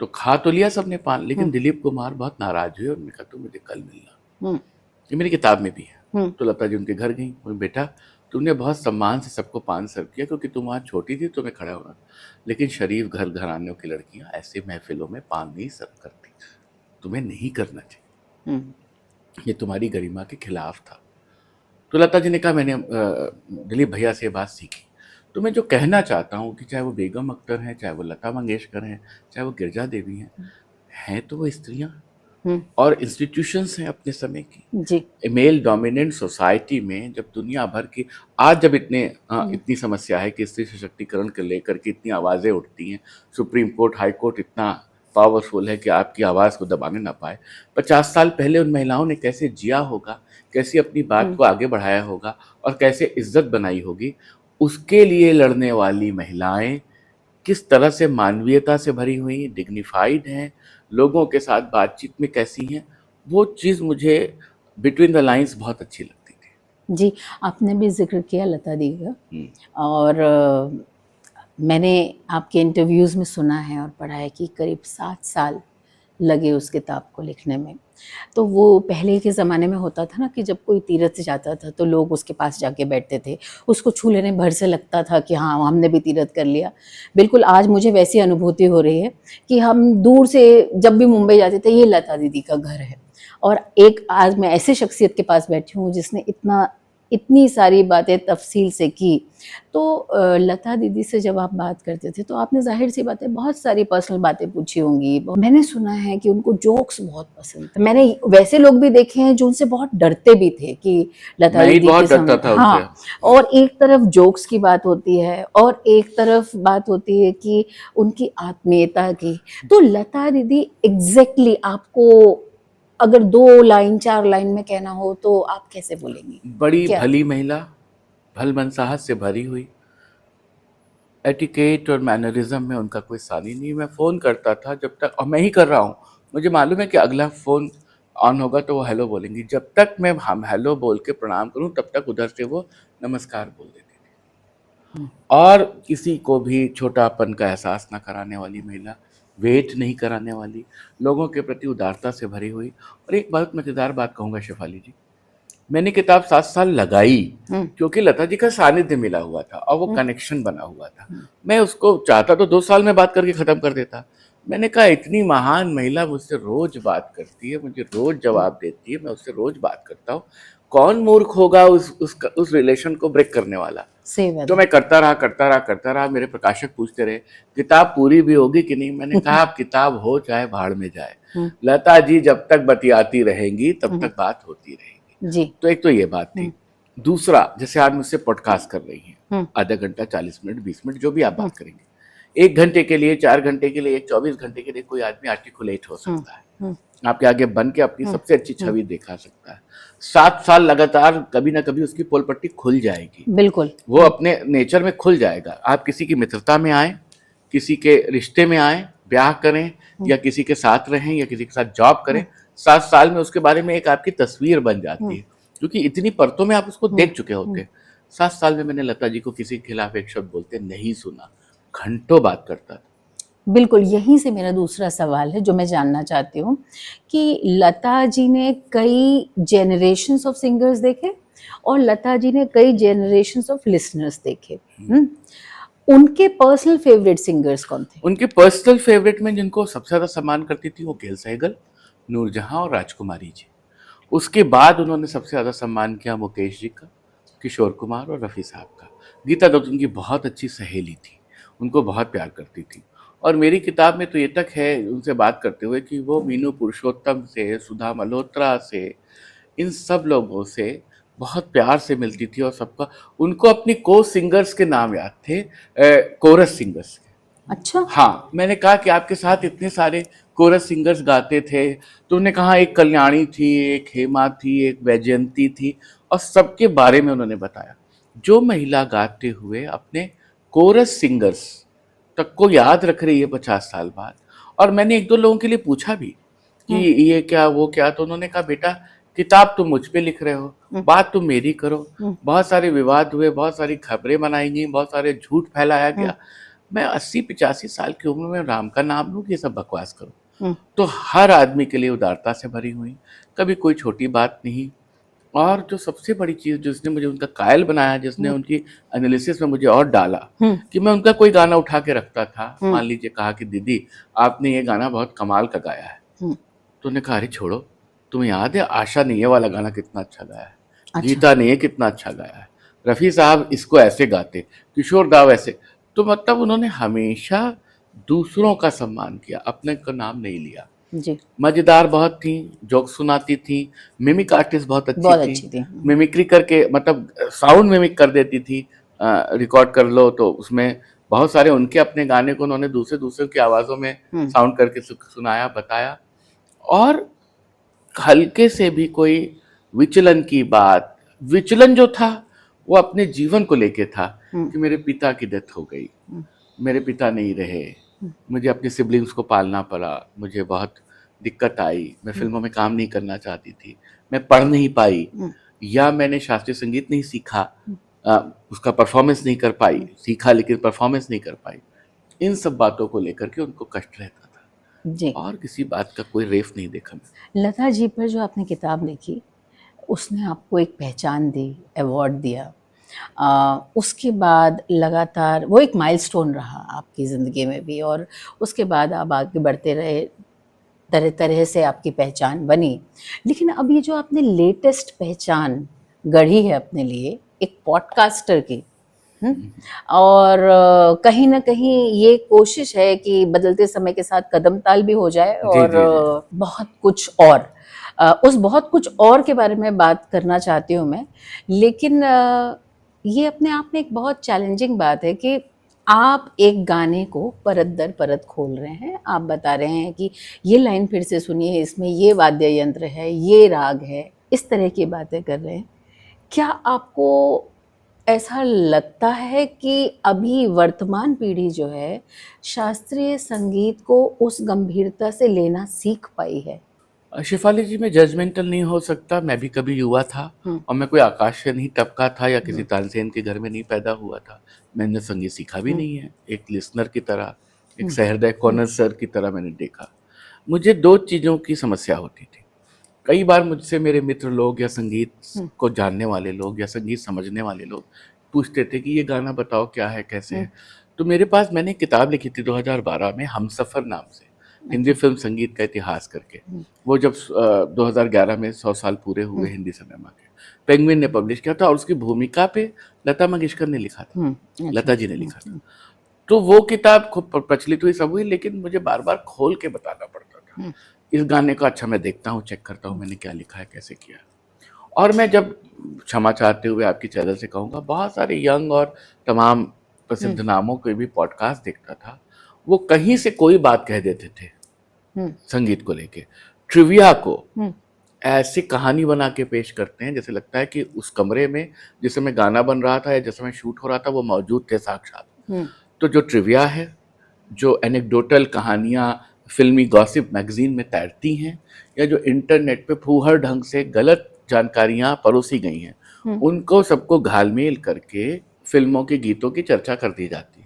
तो खा तो लिया सबने पान, लेकिन दिलीप कुमार बहुत नाराज हुए और उन्होंने कहा तो मुझे कल मिलना, ये मेरी किताब में भी है। तो लता जी उनके घर गई, बोली बेटा तुमने बहुत सम्मान से सबको पान सर्व किया, क्योंकि तुम वहाँ छोटी थी, तुम्हें खड़ा होना, लेकिन शरीफ घर घरानों की लड़कियां ऐसे महफिलों में पान नहीं सर्व करती, तुम्हें नहीं करना चाहिए, ये तुम्हारी गरिमा के खिलाफ था। तो लता जी ने कहा मैंने दिलीप भैया से ये बात सीखी, तो मैं जो कहना चाहता हूँ कि चाहे वो बेगम अख्तर हैं, चाहे वो लता मंगेशकर हैं, चाहे वो गिरजा देवी हैं तो वो स्त्रियां और इंस्टीट्यूशंस हैं अपने समय की जी। मेल डोमिनेंट सोसाइटी में। जब दुनिया भर की आज जब इतनी समस्या है कि स्त्री सशक्तिकरण को लेकर के इतनी आवाज़ें उठती हैं, सुप्रीम कोर्ट, हाई कोर्ट इतना पावरफुल है कि आपकी आवाज़ को दबाने ना पाए, 50 साल पहले उन महिलाओं ने कैसे जिया होगा, कैसे अपनी बात को आगे बढ़ाया होगा और कैसे इज्जत बनाई होगी, उसके लिए लड़ने वाली महिलाएं किस तरह से मानवीयता से भरी हुई, डिग्निफाइड हैं, लोगों के साथ बातचीत में कैसी हैं, वो चीज़ मुझे बिटवीन द लाइंस बहुत अच्छी लगती थी। जी, आपने भी ज़िक्र किया लता दी का, और मैंने आपके इंटरव्यूज़ में सुना है और पढ़ा है कि करीब 7 साल लगे उस किताब को लिखने में। तो वो पहले के ज़माने में होता था ना कि जब कोई तीरथ जाता था तो लोग उसके पास जाके बैठते थे, उसको छू लेने भर से लगता था कि हाँ हमने भी तीरथ कर लिया। बिल्कुल आज मुझे वैसी अनुभूति हो रही है कि हम दूर से जब भी मुंबई जाते थे ये लता दीदी का घर है, और एक आज मैं ऐसे शख्सियत के पास बैठी हूँ जिसने इतनी सारी बातें तफसील से की। तो लता दीदी से जब आप बात करते थे तो आपने जाहिर सी बातें बहुत सारी पर्सनल बातें पूछी होंगी। मैंने सुना है कि उनको जोक्स बहुत पसंद थे। मैंने वैसे लोग भी देखे हैं जो उनसे बहुत डरते भी थे कि लता दीदी बहुत के डरता था हाँ, उनसे। और एक तरफ जोक्स की बात होती है और एक तरफ बात होती है कि उनकी आत्मीयता की। तो लता दीदी एग्जैक्टली आपको अगर 2 लाइन 4 लाइन में कहना हो तो आप कैसे बोलेंगी? बड़ी क्या? भली महिला, भल मनसाहत से भरी हुई, एटिकेट और मैनरिज्म में उनका कोई सानी नहीं। मैं फ़ोन करता था जब तक, और मैं ही कर रहा हूँ, मुझे मालूम है कि अगला फ़ोन ऑन होगा तो वो हेलो बोलेंगी, जब तक मैं हम हेलो बोल के प्रणाम करूँ तब तक उधर से वो नमस्कार बोल देती थी। और किसी को भी छोटापन का एहसास ना कराने वाली महिला, वेट नहीं कराने वाली, लोगों के प्रति उदारता से भरी हुई। और एक बहुत मज़ेदार बात कहूँगा शेफाली जी, मैंने किताब 7 साल लगाई क्योंकि लता जी का सानिध्य मिला हुआ था और वो कनेक्शन बना हुआ था। मैं उसको चाहता तो 2 साल में बात करके ख़त्म कर देता। मैंने कहा इतनी महान महिला मुझसे रोज़ बात करती है, मुझे रोज़ जवाब देती है, मैं उससे रोज़ बात करता हूँ, कौन मूर्ख होगा उस रिलेशन को ब्रेक करने वाला। तो मैं करता रहा। मेरे प्रकाशक पूछते रहे किताब पूरी भी होगी कि नहीं। मैंने कहा अब किताब हो चाहे भाड़ में जाए, लता जी जब तक बतियाती रहेंगी तब तक बात होती रहेगी जी। तो एक तो ये बात थी। दूसरा, जैसे आप मुझसे पॉडकास्ट कर रही हैं, आधा घंटा, 40 मिनट, 20 मिनट, जो भी आप बात करेंगे, 1 घंटे के लिए, 4 घंटे के लिए, 24 घंटे के लिए कोई आदमी आर्टिकुलेट हो सकता है, आपके आगे बन के अपनी सबसे अच्छी छवि दिखा सकता है। 7 साल लगातार कभी ना कभी उसकी पोल पट्टी खुल जाएगी, बिल्कुल वो अपने नेचर में खुल जाएगा। आप किसी की मित्रता में आए, किसी के रिश्ते में आए, ब्याह करें या किसी के साथ रहें या किसी के साथ जॉब करें, 7 साल में उसके बारे में एक आपकी तस्वीर बन जाती है, क्योंकि इतनी परतों में आप उसको देख चुके होते हैं। 7 साल में मैंने लता जी को किसी के खिलाफ एक शब्द बोलते नहीं सुना, घंटों बात करता था। बिल्कुल, यहीं से मेरा दूसरा सवाल है जो मैं जानना चाहती हूँ कि लता जी ने कई जेनरेशन्स ऑफ सिंगर्स देखे और लता जी ने कई जेनरेशन्स ऑफ लिसनर्स देखे। उनके पर्सनल फेवरेट सिंगर्स कौन थे? उनके पर्सनल फेवरेट में जिनको सबसे ज़्यादा सम्मान करती थी वो गेल सहगल, नूरजहां और राजकुमारी जी। उसके बाद उन्होंने सबसे ज़्यादा सम्मान किया मुकेश जी का, किशोर कुमार और रफ़ी साहब का। गीता दत्त उनकी बहुत अच्छी सहेली थी, उनको बहुत प्यार करती थी। और मेरी किताब में तो ये तक है उनसे बात करते हुए कि वो मीनू पुरुषोत्तम से, सुधा मल्होत्रा से, इन सब लोगों से बहुत प्यार से मिलती थी और सबका, उनको अपनी को सिंगर्स के नाम याद थे, कोरस सिंगर्स के। अच्छा। हाँ, मैंने कहा कि आपके साथ इतने सारे कोरस सिंगर्स गाते थे, तो उन्होंने कहा एक कल्याणी थी, एक हेमा थी, एक वैजयंती थी, और सबके बारे में उन्होंने बताया। जो महिला गाते हुए अपने कोरस सिंगर्स तक को याद रख रही है 50 साल बाद। और मैंने 1-2 लोगों के लिए पूछा भी कि ये क्या वो क्या, तो उन्होंने कहा बेटा किताब तुम मुझ पे लिख रहे हो, बात तुम मेरी करो। बहुत सारे विवाद हुए, बहुत सारी खबरें बनाई गई, बहुत सारे झूठ फैलाया गया। मैं 80-85 साल की उम्र में राम का नाम लूं कि ये सब बकवास करूं? तो हर आदमी के लिए उदारता से भरी हुई, कभी कोई छोटी बात नहीं। और जो सबसे बड़ी चीज जिसने मुझे उनका कायल बनाया, जिसने उनकी एनालिसिस में मुझे और डाला, कि मैं उनका कोई गाना उठा के रखता था, मान लीजिए कहा कि दीदी आपने ये गाना बहुत कमाल का गाया है, तो उन्होंने कहा अरे छोड़ो, तुम्हें याद है आशा ने ये वाला गाना कितना अच्छा गाया है, अच्छा। गीता ने ये कितना अच्छा गाया है, रफ़ी साहब इसको ऐसे गाते, किशोर दा वैसे। तो मतलब उन्होंने हमेशा दूसरों का सम्मान किया, अपने का नाम नहीं लिया जी। मजेदार बहुत थी, जोक सुनाती थी, मिमिक आर्टिस्ट बहुत अच्छी थी। मिमिक्री करके मतलब साउंड मिमिक कर देती थी, रिकॉर्ड कर लो तो उसमें बहुत सारे उनके अपने गाने को उन्होंने दूसरे की आवाज़ों में साउंड करके सुनाया, बताया। और हल्के से भी कोई विचलन की बात, विचलन जो था वो अपने जीवन को लेके था, कि मेरे पिता की डेथ हो गई, मेरे पिता नहीं रहे, मुझे अपने सिबलिंग्स को पालना पड़ा, मुझे बहुत दिक्कत आई, मैं फिल्मों में काम नहीं करना चाहती थी, मैं पढ़ नहीं पाई, या मैंने शास्त्रीय संगीत नहीं सीखा, उसका परफॉर्मेंस नहीं कर पाई, सीखा लेकिन परफॉर्मेंस नहीं कर पाई। इन सब बातों को लेकर के उनको कष्ट रहता था जी। और किसी बात का कोई रेफ नहीं देखा। लता जी पर जो आपने किताब लिखी, उसने आपको एक पहचान दी, अवार्ड दिया। उसके बाद लगातार वो एक माइलस्टोन रहा आपकी ज़िंदगी में भी, और उसके बाद आप आगे बढ़ते रहे, तरह तरह से आपकी पहचान बनी। लेकिन अब ये जो आपने लेटेस्ट पहचान गढ़ी है अपने लिए, एक पॉडकास्टर की, और कहीं ना कहीं ये कोशिश है कि बदलते समय के साथ कदम ताल भी हो जाए, और जी। बहुत कुछ और, उस बहुत कुछ और के बारे में बात करना चाहती हूँ मैं। लेकिन ये अपने आप में एक बहुत चैलेंजिंग बात है कि आप एक गाने को परत दर परत खोल रहे हैं। आप बता रहे हैं कि ये लाइन फिर से सुनिए, इसमें ये वाद्य यंत्र है, ये राग है, इस तरह की बातें कर रहे हैं। क्या आपको ऐसा लगता है कि अभी वर्तमान पीढ़ी जो है शास्त्रीय संगीत को उस गंभीरता से लेना सीख पाई है? शेफाली जी, मैं जजमेंटल नहीं हो सकता, मैं भी कभी युवा था, और मैं कोई आकाश से नहीं टपका था या किसी तानसेन के घर में नहीं पैदा हुआ था। मैंने संगीत सीखा भी नहीं है, एक लिसनर की तरह, एक सहृदय कॉनर्सर की तरह मैंने देखा। मुझे दो चीज़ों की समस्या होती थी। कई बार मुझसे मेरे मित्र लोग या संगीत को जानने वाले लोग या संगीत समझने वाले लोग पूछते थे कि ये गाना बताओ क्या है, कैसे है। तो मेरे पास, मैंने किताब लिखी थी 2012 में, हमसफर नाम से, हिंदी फिल्म संगीत का इतिहास करके। वो जब 2011 में 100 साल पूरे हुए हिंदी सिनेमा के, पेंगुइन ने पब्लिश किया था, और उसकी भूमिका पे लता मंगेशकर ने लिखा था, लता जी ने लिखा था। तो वो किताब खूब प्रचलित हुई, सब हुई, लेकिन मुझे बार बार खोल के बताना पड़ता था इस गाने का। अच्छा, मैं देखता हूँ, चेक करता हूँ मैंने क्या लिखा है, कैसे किया। और मैं जब, क्षमा चाहते हुए आपकी चैनल से कहूँगा, बहुत सारे यंग और तमाम प्रसिद्ध नामों के भी पॉडकास्ट देखता था, वो कहीं से कोई बात कह देते थे संगीत को लेके, ट्रिविया को ऐसी कहानी बना के पेश करते हैं जैसे लगता है कि उस कमरे में जिस समय गाना बन रहा था या जिस समय शूट हो रहा था वो मौजूद थे साक्षात। तो जो ट्रिविया है, जो एनेक्डोटल कहानियाँ फिल्मी गॉसिप मैगजीन में तैरती हैं, या जो इंटरनेट पे फूहड़ ढंग से गलत जानकारियाँ परोसी गई हैं, उनको सबको घालमेल करके फिल्मों के गीतों की चर्चा कर दी जाती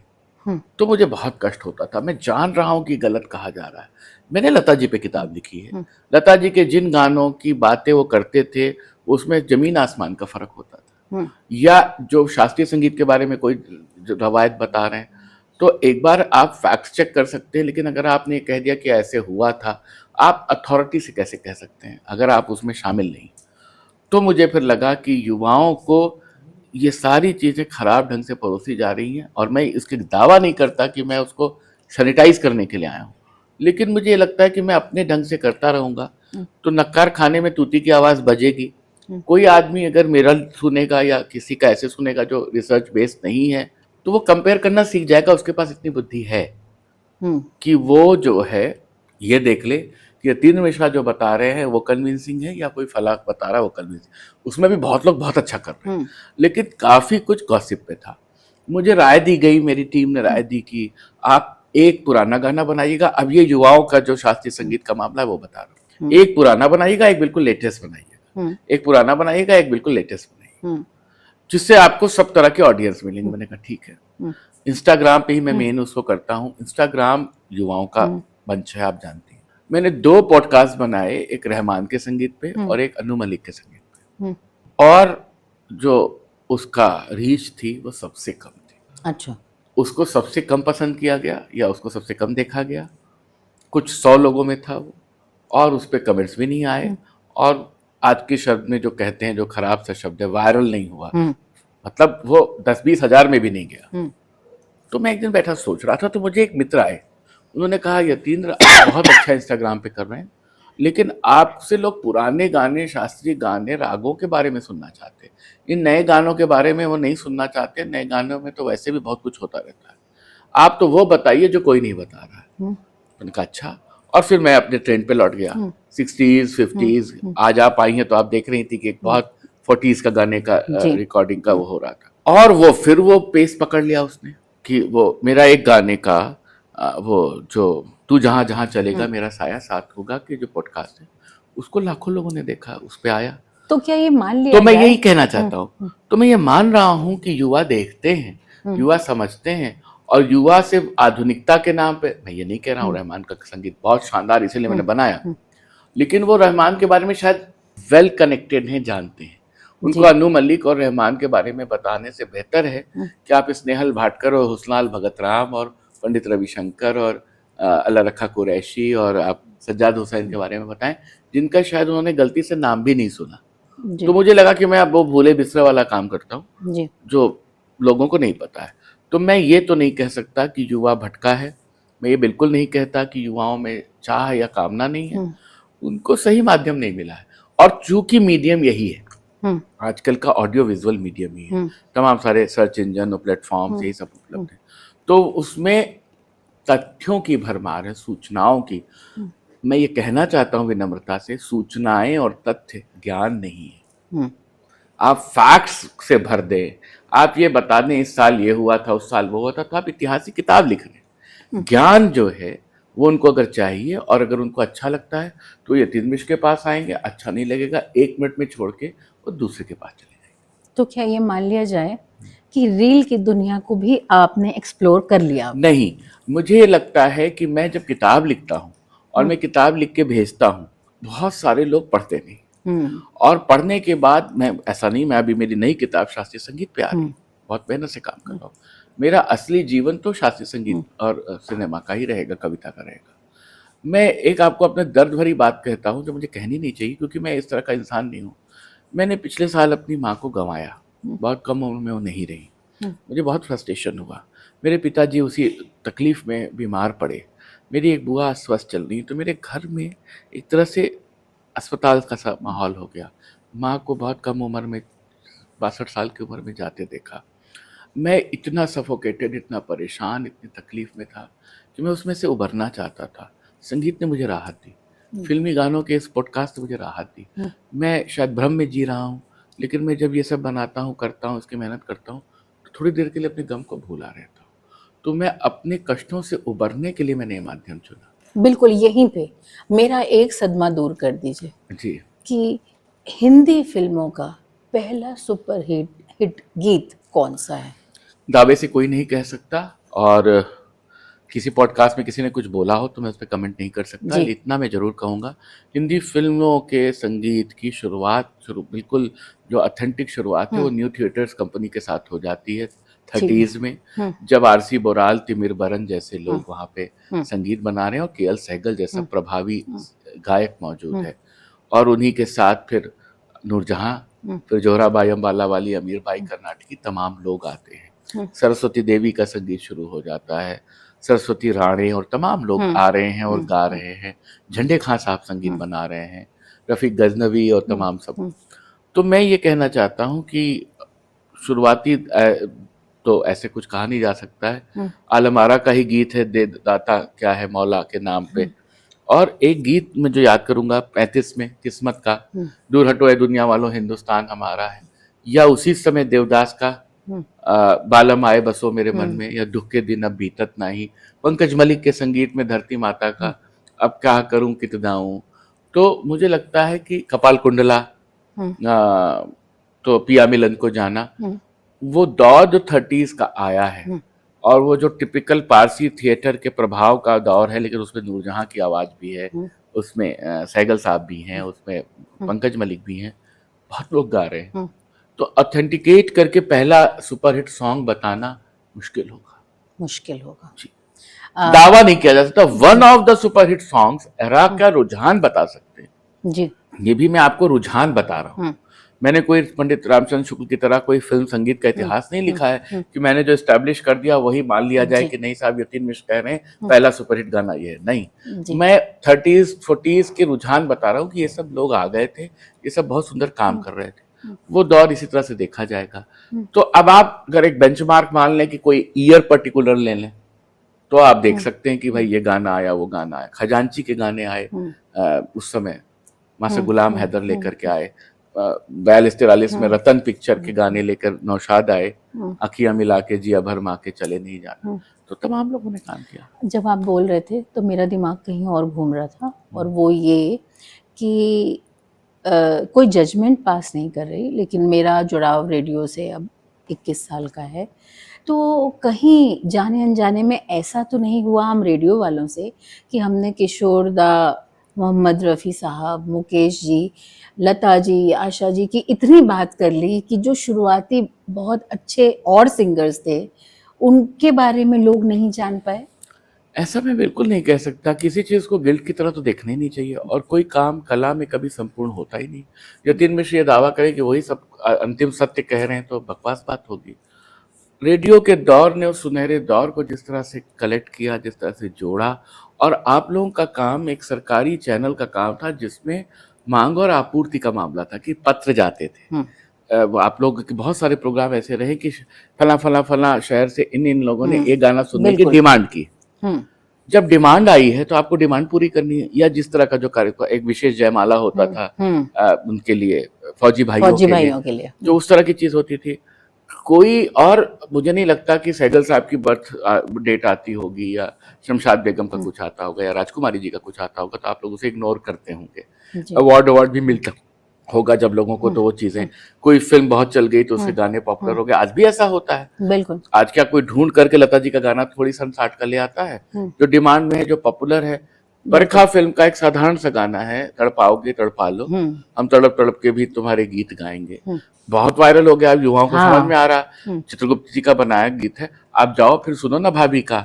है। तो मुझे बहुत कष्ट होता था, मैं जान रहा हूँ कि गलत कहा जा रहा है। मैंने लता जी पे किताब लिखी है, लता जी के जिन गानों की बातें वो करते थे उसमें जमीन आसमान का फर्क होता था। या जो शास्त्रीय संगीत के बारे में कोई रवायत बता रहे हैं, तो एक बार आप फैक्ट चेक कर सकते हैं, लेकिन अगर आपने कह दिया कि ऐसे हुआ था, आप अथॉरिटी से कैसे कह सकते हैं अगर आप उसमें शामिल नहीं। तो मुझे फिर लगा कि युवाओं को ये सारी चीज़ें खराब ढंग से परोसी जा रही हैं, और मैं इसके दावा नहीं करता कि मैं उसको सैनिटाइज करने के लिए आया हूँ, लेकिन मुझे ये लगता है कि मैं अपने ढंग से करता रहूँगा तो नक्कार खाने में तूती की आवाज़ बजेगी। कोई आदमी अगर मेरा सुनेगा या किसी का ऐसे सुनेगा जो रिसर्च बेस्ड नहीं है, तो वो कंपेयर करना सीख जाएगा। उसके पास इतनी बुद्धि है कि वो जो है ये देख ले कि यतीन्द्र मिश्रा जो बता रहे हैं वो कन्विंसिंग है, या कोई फलाक बता रहा है वो कन्विंसिंग। उसमें भी बहुत लोग बहुत अच्छा कर रहे हैं, लेकिन काफ़ी कुछ गॉसिप पे था। मुझे राय दी गई, मेरी टीम ने राय दी कि आप एक पुराना गाना बनाइएगा। अब ये युवाओं का जो शास्त्रीय संगीत का मामला है वो बता रहा हूँ, एक पुराना बनाइएगा, एक बिल्कुल लेटेस्ट बनाइएगा। एक पुराना बनाइएगा, एक बिल्कुल लेटेस्ट बनाइएगा, जिससे आपको सब तरह के ऑडियंस मिलेंगे। मैंने कहा ठीक है। इंस्टाग्राम पे ही मैं मेन उसको करता हूँ। इंस्टाग्राम युवाओं का मंच है, आप जानती हैं। मैंने 2 पॉडकास्ट बनाए, एक रहमान के संगीत पे और एक अनु मलिक के संगीत पे, और जो उसका रीच थी वो सबसे कम थी। अच्छा। उसको सबसे कम पसंद किया गया या उसको सबसे कम देखा गया, कुछ 100 लोगों में था वो, और उस पर कमेंट्स भी नहीं आए, और आज के शब्द में जो कहते हैं, जो खराब सा शब्द है, वायरल नहीं हुआ, मतलब वो 10-20 हजार में भी नहीं गया। तो मैं एक दिन बैठा सोच रहा था, तो मुझे एक मित्र आए, उन्होंने कहा यतीन्द्र आप बहुत अच्छा इंस्टाग्राम पे कर रहे हैं, लेकिन आपसे लोग पुराने गाने, शास्त्रीय गाने, रागों के बारे में सुनना चाहते हैं, इन नए गानों के बारे में वो नहीं सुनना चाहते। नए गानों में तो वैसे भी बहुत कुछ होता रहता है, आप तो वो बताइए जो कोई नहीं बता रहा है। मैंने कहा अच्छा, और फिर मैं अपने ट्रेंड पे लौट गया। 60s 50s, आज आप आई हैं तो आप देख रही थी कि एक बहुत 40s का गाने का रिकॉर्डिंग का वो हो रहा था, और वो फिर वो पेस पकड़ लिया उसने कि वो मेरा एक गाने का वो जो तू जहां जहां चलेगा मेरा साया साथ होगा, कि जो पॉडकास्ट है उसको लाखों लोगों ने देखा, उस पे आया। तो क्या ये मान लिया तो मैं यही कहना चाहता हूँ, तो मैं ये मान रहा हूँ कि युवा देखते हैं, युवा समझते हैं, और युवा सिर्फ आधुनिकता के नाम पे, मैं ये नहीं कह रहा हूँ रहमान का संगीत बहुत शानदार इसलिए मैंने बनाया, लेकिन वो रहमान के बारे में शायद वेल कनेक्टेड हैं, जानते हैं। उनको अनु मलिक और रहमान के बारे में बताने से बेहतर है कि आप स्नेहल भाटकर और हुस्नाल भगत राम और पंडित रविशंकर और अल्लाह रखा कुरैशी और आप सज्जाद हुसैन के बारे में बताएं, जिनका शायद उन्होंने गलती से नाम भी नहीं सुना। तो मुझे लगा कि मैं अब वो भूले बिसरे वाला काम करता हूँ जो लोगों को नहीं पता है। तो मैं ये तो नहीं कह सकता कि युवा भटका है, मैं ये बिल्कुल नहीं कहता कि युवाओं में चाह या कामना नहीं है, उनको सही माध्यम नहीं मिला है। और चूंकि मीडियम यही है, आजकल का ऑडियो विजुअल मीडियम ही है, तमाम सारे सर्च इंजन और प्लेटफॉर्म्स यही सब उपलब्ध है, तो उसमें तथ्यों की भरमार है, सूचनाओं की। मैं ये कहना चाहता हूँ विनम्रता से, सूचनाएं और तथ्य ज्ञान नहीं है। आप फैक्ट्स से भर दें, आप ये बता दें इस साल ये हुआ था, उस साल वो हुआ था, तो आप इतिहास की किताब लिख रहे हैं। ज्ञान जो है वो उनको अगर चाहिए और अगर उनको अच्छा लगता है तो यतीन्द्र मिश्र के पास आएंगे, अच्छा नहीं लगेगा 1 मिनट में छोड़ के वो दूसरे के पास चले जाएंगे। तो क्या ये मान लिया जाए कि रील की दुनिया को भी आपने एक्सप्लोर कर लिया? नहीं, मुझे लगता है कि मैं जब किताब लिखता हूँ और मैं किताब लिख के भेजता हूँ, बहुत सारे लोग पढ़ते नहीं, और पढ़ने के बाद मैं ऐसा नहीं, मैं अभी मेरी नई किताब शास्त्रीय संगीत पे आ रही, बहुत मेहनत से काम कर रहा हूँ। मेरा असली जीवन तो शास्त्रीय संगीत और सिनेमा का ही रहेगा, कविता का रहेगा। मैं एक आपको अपने दर्द भरी बात कहता हूँ जो मुझे कहनी नहीं चाहिए, क्योंकि मैं इस तरह का इंसान नहीं हूँ। मैंने पिछले साल अपनी माँ को गंवाया, बहुत कम उम्र में वो नहीं रही, मुझे बहुत फ्रस्ट्रेशन हुआ। मेरे पिताजी उसी तकलीफ में बीमार पड़े, मेरी एक बुआ अस्वस्थ चल रही, तो मेरे घर में एक तरह से अस्पताल का सा माहौल हो गया। माँ को बहुत कम उम्र में, 62 साल की उम्र में जाते देखा। मैं इतना सफोकेटेड, इतना परेशान, इतनी तकलीफ में था कि मैं उसमें से उभरना चाहता था। संगीत ने मुझे राहत दी, फिल्मी गानों के इस पॉडकास्ट ने मुझे राहत दी। मैं शायद भ्रम में जी रहा हूँ, लेकिन मैं जब ये सब बनाता हूँ, करता हूँ, इसकी मेहनत करता हूँ, तो थोड़ी देर के लिए अपने गम को भूला रहता हूँ। तो मैं अपने कष्टों से उबरने के लिए मैंने ये माध्यम चुना। बिल्कुल, यहीं पे मेरा एक सदमा दूर कर दीजिए जी, कि हिंदी फिल्मों का पहला सुपर हिट गीत कौन सा है? दावे से कोई नहीं कह सकता, और किसी पॉडकास्ट में किसी ने कुछ बोला हो तो मैं उस पर कमेंट नहीं कर सकता, इतना मैं जरूर कहूँगा, हिंदी फिल्मों के संगीत की शुरुआत बिल्कुल जो ऑथेंटिक शुरुआत है वो न्यू थिएटर्स कंपनी के साथ हो जाती है 30s में, जब आरसी बोराल, तिमिर बरन जैसे लोग वहाँ पे संगीत बना रहे हैं और केएल सहगल जैसा प्रभावी गायक मौजूद है, और उन्हीं के साथ फिर नूरजहां, फिर जोहराबाई अम्बाला वाली, अमीर भाई कर्नाटकी, तमाम लोग आते हैं। सरस्वती देवी का संगीत शुरू हो जाता है, सरस्वती राणे और तमाम लोग आ रहे हैं और गा रहे हैं। झंडे खां साहब संगीत बना रहे हैं, रफीक गजनवी और तमाम सब। तो मैं ये कहना चाहता हूँ कि शुरुआती तो ऐसे कुछ कहा नहीं जा सकता है। आलम आरा का ही गीत है, दे दाता क्या है मौला के नाम पे, और एक गीत मैं जो याद करूंगा 35 में, किस्मत का, दूर हटो ए दुनिया वालों हिंदुस्तान हमारा है, या उसी समय देवदास का बालम आए बसो मेरे मन में, या दुख के दिन अब बीतत नहीं, पंकज मलिक के संगीत में धरती माता का अब क्या करूं कितना हूं। तो मुझे लगता है कि कपाल कुंडला, तो पिया मिलन को जाना, वो दौर जो 30s का आया है और वो जो टिपिकल पारसी थिएटर के प्रभाव का दौर है, लेकिन उसमें नूरजहां की आवाज भी है, उसमें सहगल साहब भी हैं, उसमें पंकज मलिक भी हैं, बहुत लोग गा रहे हैं। तो ऑथेंटिकेट करके पहला सुपरहिट सॉन्ग बताना मुश्किल होगा जी। दावा नहीं किया जा सकता one of the superhit songs era का रुझान बता सकते हैं जी। ये भी मैं आपको रुझान बता रहा हूँ। मैंने कोई पंडित रामचंद्र शुक्ल की तरह कोई फिल्म संगीत का इतिहास नहीं लिखा है कि मैंने जो एस्टेब्लिश कर दिया वही मान लिया जाए कि नहीं साहब यतीन मिश्र कह रहे हैं पहला सुपरहिट गाना ये है। नहीं, मैं 30s 40s के रुझान बता रहा हूँ कि ये सब लोग आ गए थे, ये सब बहुत सुंदर काम कर रहे थे, वो दौर इसी तरह से देखा जाएगा। तो अब आप अगर एक बेंचमार्क मान लें कि कोई ईयर पर्टिकुलर ले लें तो आप देख सकते हैं कि भाई ये गाना आया, वो गाना आया, खजांची के गाने आए उस समय, मास्टर गुलाम हैदर लेकर के आए, 42-43 में रतन पिक्चर के गाने लेकर नौशाद आए, अखियां मिला के जिया भर माँ के चले नहीं जाना, तो तमाम लोगों ने काम किया। जब आप बोल रहे थे तो मेरा दिमाग कहीं और घूम रहा था, और वो ये कि कोई जजमेंट पास नहीं कर रही, लेकिन मेरा जुड़ाव रेडियो से अब 21 साल का है, तो कहीं जाने अनजाने में ऐसा तो नहीं हुआ हम रेडियो वालों से कि हमने किशोर दा, मोहम्मद रफ़ी साहब, मुकेश जी, लता जी, आशा जी की इतनी बात कर ली कि जो शुरुआती बहुत अच्छे और सिंगर्स थे उनके बारे में लोग नहीं जान पाए? ऐसा मैं बिल्कुल नहीं कह सकता, किसी चीज को गिल्ट की तरह तो देखना ही नहीं चाहिए, और कोई काम कला में कभी संपूर्ण होता ही नहीं। यतीन मिश्र ये दावा करे कि वही सब अंतिम सत्य कह रहे हैं तो बकवास बात होगी। रेडियो के दौर ने उस सुनहरे दौर को जिस तरह से कलेक्ट किया, जिस तरह से जोड़ा, और आप लोगों का काम एक सरकारी चैनल का काम था जिसमें मांग और आपूर्ति का मामला था कि पत्र जाते थे। आप लोग के बहुत सारे प्रोग्राम ऐसे रहे कि फला फला फला शहर से इन लोगों ने एक गाना सुनने की डिमांड की। जब डिमांड आई है तो आपको डिमांड पूरी करनी है, या जिस तरह का जो कार्यक्रम, एक विशेष जयमाला होता था उनके लिए, फौजी भाइयों के लिए जो उस तरह की चीज होती थी, कोई और मुझे नहीं लगता कि सहगल साहब की बर्थ डेट आती होगी या शमशाद बेगम का कुछ आता होगा या राजकुमारी जी का कुछ आता होगा तो आप लोग उसे इग्नोर करते होंगे। अवार्ड भी मिलता होगा जब लोगों को, तो वो चीजें, कोई फिल्म बहुत चल गई तो उसके गाने पॉपुलर हो गए, आज भी ऐसा होता है। बिल्कुल। आज क्या कोई ढूंढ करके लता जी का गाना थोड़ी सन 60 का ले आता है जो डिमांड में है, जो पॉपुलर है। बरखा फिल्म का एक साधारण सा गाना है, तड़पाओगे तड़पा लो, हम तड़प तड़प के भी तुम्हारे गीत गाएंगे, बहुत वायरल हो गया, युवाओं को समझ में आ रहा, चित्रगुप्त जी का बनाया गीत है। आप जाओ फिर सुनो ना भाभी का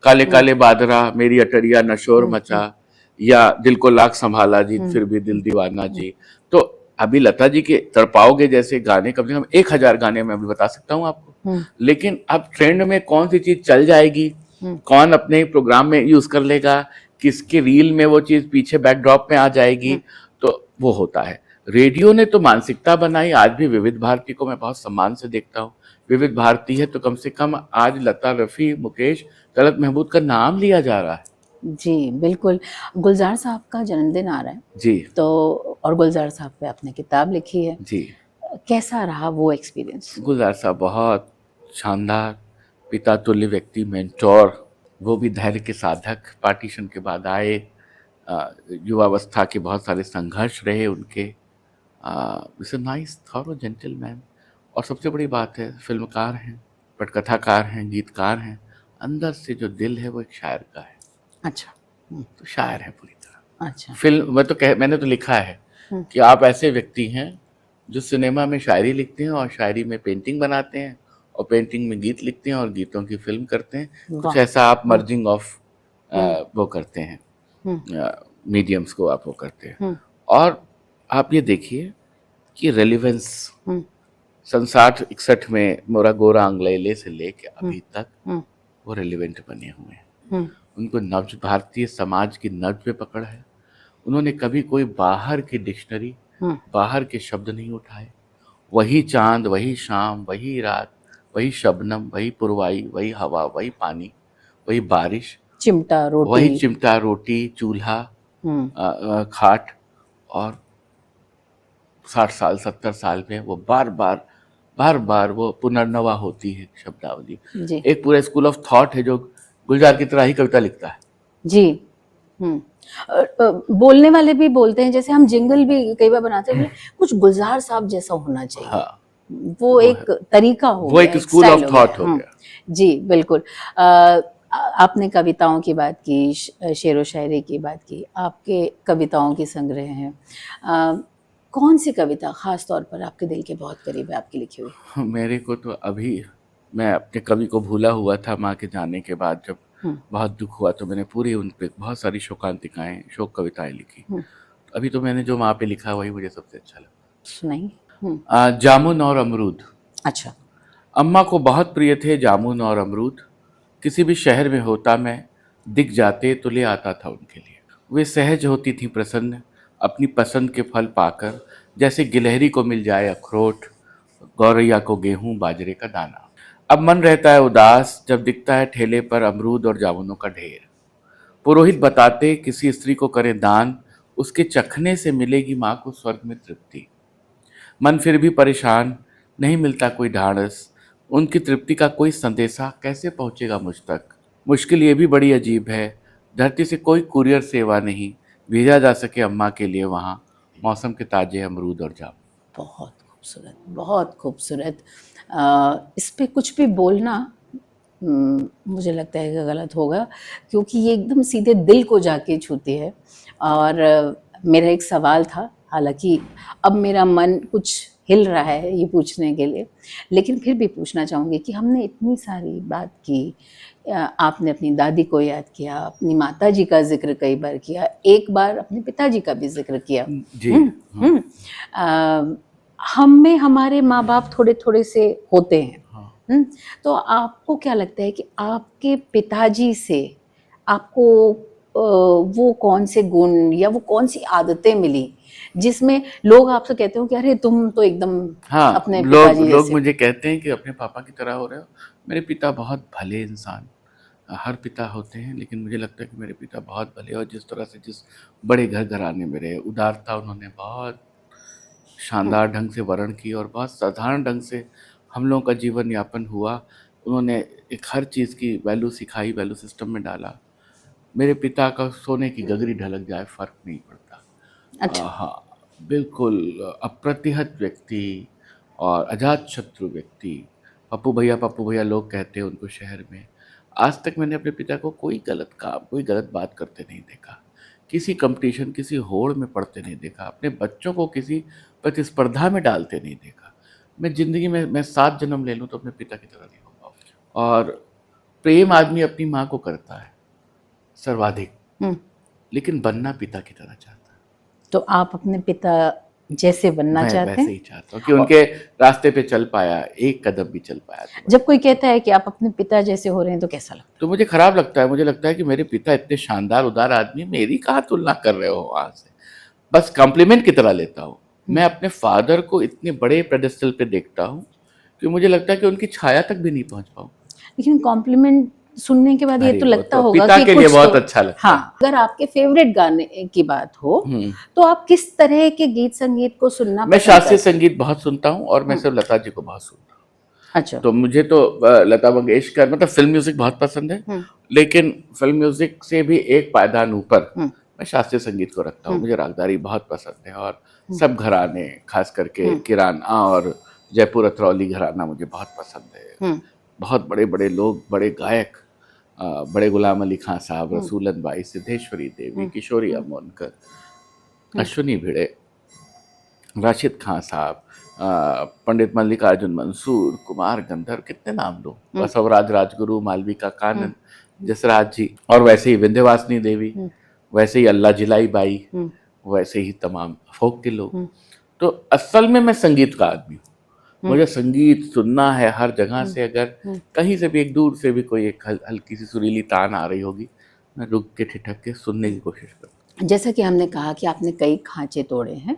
काले काले बादरा, मेरी अटरिया नशोर मचा, या दिल को लाख संभाला जी फिर भी दिल दीवाना जी। तो अभी लता जी के तड़पाओगे जैसे गाने कम से कम 1000 गाने मैं अभी बता सकता हूँ आपको, लेकिन अब ट्रेंड में कौन सी चीज चल जाएगी, कौन अपने प्रोग्राम में यूज कर लेगा, किसके रील में वो चीज पीछे बैकड्रॉप में आ जाएगी, तो वो होता है। रेडियो ने तो मानसिकता बनाई। आज भी विविध भारती को मैं बहुत सम्मान से देखता हूँ। विविध भारती है तो कम से कम आज लता, रफी, मुकेश, तलत महमूद का नाम लिया जा रहा है। जी बिल्कुल। गुलजार साहब का जन्मदिन आ रहा है जी, तो, और गुलजार साहब पे आपने किताब लिखी है जी, कैसा रहा वो एक्सपीरियंस? गुलजार साहब बहुत शानदार, पिता तुल्य व्यक्ति, मेंटोर, वो भी धैर्य के साधक, पार्टीशन के बाद आए, युवावस्था के बहुत सारे संघर्ष रहे उनके, it's a nice thorough gentleman. और सबसे बड़ी बात है, फिल्मकार हैं, पटकथाकार हैं, गीतकार हैं, अंदर से जो दिल है वो एक शायर का है। अच्छा। तो शायर है पूरी तरह। अच्छा। फिल्म मैंने तो लिखा है कि आप ऐसे व्यक्ति हैं जो सिनेमा में शायरी लिखते हैं और शायरी में पेंटिंग बनाते हैं और पेंटिंग में गीत लिखते हैं और गीतों की फिल्म करते हैं। कुछ ऐसा आप मर्जिंग ऑफ वो करते हैं, मीडियम्स को आप वो करते हैं। और आप ये देखिए कि रेलिवेंस सन 60-61 में मोरा गोरा अंग्लेले से लेके अभी तक वो रेलिवेंट बने हुए हैं। उनको नब्ज, भारतीय समाज की नब्ज पे पकड़ है। उन्होंने कभी कोई बाहर की डिक्शनरी, बाहर के शब्द नहीं उठाए। वही चांद, वही शाम, वही रात, वही शबनम, वही पुरवाई, वही हवा, वही पानी, वही बारिश, चिमटा रोटी, वही चिमटा रोटी, चूल्हा, खाट, और 60 साल 70 साल में वो बार बार वो पुनर्नवा होती है शब्दावली। एक पूरा स्कूल ऑफ थॉट है जो गुलजार की तरह ही कविता लिखता है। जी बोलने वाले भी बोलते हैं, जैसे हम जिंगल भी कई बार बनाते हैं, कुछ गुलजार साहब जैसा होना चाहिए। हाँ, वो वो एक तरीका हो वो गया, एक एक स्कूल स्टाइल ऑफ हो थॉट हो गया। गया। जी बिल्कुल। आपने कविताओं की बात की, शेरो शायरी की बात की, आपके कविताओं के संग्रह हैं। कौन सी कविता खास तौर पर आपके दिल के बहुत करीब है, आपकी लिखी हुई? मेरे को तो अभी, मैं अपने कवि को भूला हुआ था माँ के जाने के बाद, जब बहुत दुख हुआ तो मैंने पूरी उन पे बहुत सारी शोकांतिकाएं, शोक कविताएं लिखी। अभी तो मैंने जो माँ पे लिखा वही मुझे सबसे अच्छा लगा। सुनाइए। जामुन और अमरूद। अच्छा। अम्मा को बहुत प्रिय थे जामुन और अमरूद। किसी भी शहर में होता मैं, दिख जाते तो ले आता था उनके लिए। वे सहज होती थी प्रसन्न अपनी पसंद के फल पाकर, जैसे गिलहरी को मिल जाए अखरोट, गौरैया को गेहूं बाजरे का दाना। अब मन रहता है उदास जब दिखता है ठेले पर अमरूद और जामुनों का ढेर। पुरोहित बताते किसी स्त्री को करे दान, उसके चखने से मिलेगी माँ को स्वर्ग में तृप्ति। मन फिर भी परेशान, नहीं मिलता कोई ढाढ़स, उनकी तृप्ति का कोई संदेशा कैसे पहुंचेगा मुझ तक। मुश्किल ये भी बड़ी अजीब है, धरती से कोई कुरियर सेवा नहीं भेजा जा सके अम्मा के लिए वहाँ, मौसम के ताजे अमरूद और जाम। बहुत खूबसूरत, बहुत खूबसूरत। इस पे कुछ भी बोलना मुझे लगता है कि गलत होगा, क्योंकि ये एकदम सीधे दिल को जाके छूती है। और मेरा एक सवाल था, हालांकि अब मेरा मन कुछ हिल रहा है ये पूछने के लिए, लेकिन फिर भी पूछना चाहूँगी कि हमने इतनी सारी बात की, आपने अपनी दादी को याद किया, अपनी माताजी का जिक्र कई बार किया, एक बार अपने पिताजी का भी जिक्र किया। जी। हम में हमारे माँ बाप थोड़े थोड़े से होते हैं। तो आपको क्या लगता है कि आपके पिताजी से आपको वो कौन से गुण या वो कौन सी आदतें मिली जिसमें लोग आपसे कहते हो कि अरे तुम तो एकदम अपने लोग पिताजी लोग जैसे? मुझे कहते हैं कि अपने पापा की तरह हो रहे हो। मेरे पिता बहुत भले इंसान, हर पिता होते हैं, लेकिन मुझे लगता है कि मेरे पिता बहुत भले, और जिस तरह से जिस बड़े घर घराने में रहे, उदारता उन्होंने बहुत शानदार ढंग से वर्ण की और बहुत साधारण ढंग से हम लोगों का जीवन यापन हुआ। उन्होंने एक हर चीज़ की वैल्यू सिखाई, वैल्यू सिस्टम में डाला। मेरे पिता का सोने की गगरी ढलक जाए फ़र्क नहीं पड़ता। अच्छा। हाँ, बिल्कुल अप्रतिहत व्यक्ति और अजातशत्रु व्यक्ति। पप्पू भैया लोग कहते हैं उनको शहर में। आज तक मैंने अपने पिता को कोई गलत काम, कोई गलत बात करते नहीं देखा, किसी कंपटीशन, किसी होड़ में पड़ते नहीं देखा, अपने बच्चों को किसी प्रतिस्पर्धा में डालते नहीं देखा। मैं ज़िंदगी में, मैं 7 जन्म ले लूँ तो अपने पिता की तरह नहीं हो पाऊँ। और प्रेम आदमी अपनी माँ को करता है सर्वाधिक, लेकिन बनना पिता की तरह चाहता है। तो आप अपने पिता जैसे बनना मैं चाहते वैसे हैं? ही चाहता हूँ कि उनके रास्ते पे चल पाया, एक कदम भी चल पाया तो जब कोई कहता है कि आप अपने पिता जैसे हो रहे हैं तो कैसा लगता तो मुझे खराब लगता है। मुझे लगता है कि मेरे पिता इतने शानदार उदार आदमी, मेरी कहाँ तुलना कर रहे हो वहाँ से। बस कॉम्प्लीमेंट की तरह लेता हूँ। मैं अपने फादर को इतने बड़े पेडेस्टल पे देखता हूँ कि मुझे लगता है कि उनकी छाया तक भी नहीं पहुँच पाऊँ। लेकिन कॉम्प्लीमेंट सुनने के बाद ये अरे तो वो लगता तो होगा पिता कि के लिए कुछ बहुत तो, अच्छा लगता है। हाँ, अगर आपके फेवरेट गाने की बात हो तो आप किस तरह के गीत संगीत को सुनना मैं पसंद शास्त्रीय करते हैं? संगीत बहुत सुनता हूँ और मैं सिर्फ लता जी को बहुत सुनता हूँ। अच्छा। तो मुझे तो लता मंगेशकर, मतलब फिल्म म्यूजिक बहुत पसंद है, लेकिन फिल्म म्यूजिक से भी एक पायदान ऊपर मैं शास्त्रीय संगीत को रखता हूँ। मुझे रागदारी बहुत पसंद है और सब घराने, खास करके किराना और जयपुर अतरौली घराना मुझे बहुत पसंद है। बहुत बड़े बड़े लोग, बड़े गायक, बड़े गुलाम अली खां साहब, रसूलन बाई, सिद्धेश्वरी देवी, किशोरी अमोनकर, अश्विनी भिड़े, राशिद खान साहब, पंडित मल्लिकार्जुन मंसूर, कुमार गंधर्व, कितने नाम लो, बसवराज राजगुरु, मालविका कानन, जसराज जी, और वैसे ही विंध्यवासिनी देवी, वैसे ही अल्लाह जिलाई बाई, वैसे ही तमाम फोक के लोग। तो असल में मैं संगीत का आदमी हूँ। मुझे संगीत सुनना है हर जगह से। अगर कहीं से भी, एक दूर से भी कोई एक हल्की सी सुरीली तान आ रही होगी, मैं रुक के ठिठक के सुनने की कोशिश करता हूँ। जैसा कि हमने कहा कि आपने कई खांचे तोड़े हैं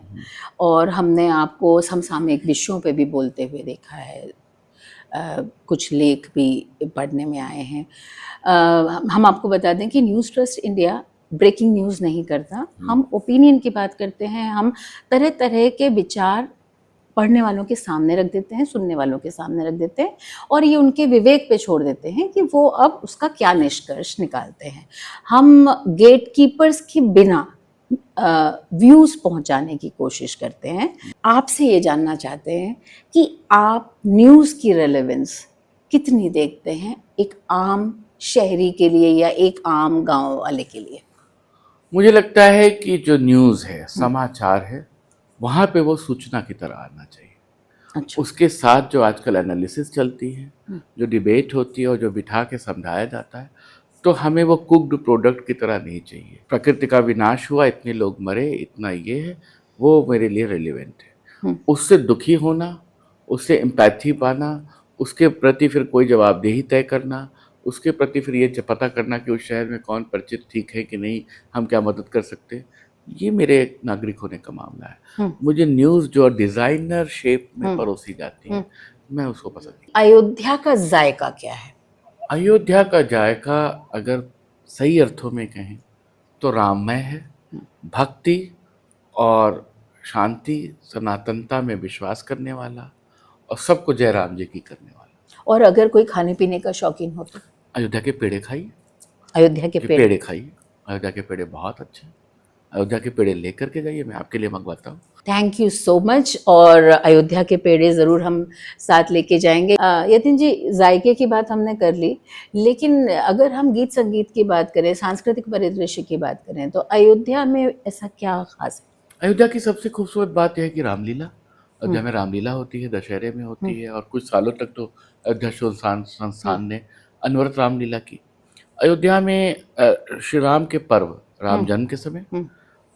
और हमने आपको समसामयिक विषयों पे भी बोलते हुए देखा है, कुछ लेख भी पढ़ने में आए हैं। हम आपको बता दें कि news trust India breaking news नहीं करता, हम ओपिनियन की बात करते हैं। हम तरह तरह के विचार पढ़ने वालों के सामने रख देते हैं, सुनने वालों के सामने रख देते हैं और ये उनके विवेक पे छोड़ देते हैं कि वो अब उसका क्या निष्कर्ष निकालते हैं। हम गेटकीपर्स के बिना व्यूज पहुंचाने की कोशिश करते हैं। आपसे ये जानना चाहते हैं कि आप न्यूज़ की रेलेवेंस कितनी देखते हैं एक आम शहरी के लिए या एक आम गांव वाले के लिए? मुझे लगता है कि जो न्यूज़ है, समाचार है, वहाँ पे वो सूचना की तरह आना चाहिए। अच्छा। उसके साथ जो आजकल एनालिसिस चलती है, जो डिबेट होती है और जो बिठा के समझाया जाता है, तो हमें वो कुक्ड प्रोडक्ट की तरह नहीं चाहिए। प्रकृति का विनाश हुआ, इतने लोग मरे, इतना ये है, वो मेरे लिए रिलेवेंट है। उससे दुखी होना, उससे एम्पैथी पाना, उसके प्रति फिर कोई जवाबदेही तय करना, उसके प्रति फिर ये पता करना कि उस शहर में कौन परिचित ठीक है कि नहीं, हम क्या मदद कर सकते हैं, ये मेरे एक नागरिक होने का मामला है। मुझे न्यूज़ जो डिज़ाइनर शेप में परोसी जाती है, मैं उसको पसंद नहीं। अयोध्या का जायका क्या है? अयोध्या का जायका अगर सही अर्थों में कहें तो राममय है, भक्ति और शांति, सनातनता में विश्वास करने वाला और सबको जय राम जी की करने वाला। और अगर कोई खाने पीने का शौकीन हो तो? अयोध्या के पेड़े खाइए, अयोध्या के पेड़। पेड़े खाइए, अयोध्या के पेड़े बहुत अच्छे हैं। अयोध्या के पेड़े लेकर के जाइए, मैं आपके लिए मंगवाता हूँ। Thank you so much. और अयोध्या के पेड़े ज़रूर हम साथ लेके जाएंगे। यतिन जी, जायके की बात हमने कर ली, लेकिन अगर हम गीत संगीत की बात करें, सांस्कृतिक परिदृश्य की बात करें, तो अयोध्या में ऐसा क्या खास है? अयोध्या की सबसे खूबसूरत बात यह है कि रामलीला, अयोध्या में रामलीला होती है, दशहरे में होती है और कुछ सालों तक तो अयोध्या संस्थान संस्थान ने अनवरत रामलीला की। अयोध्या में श्री राम के पर्व, राम जन्म के समय,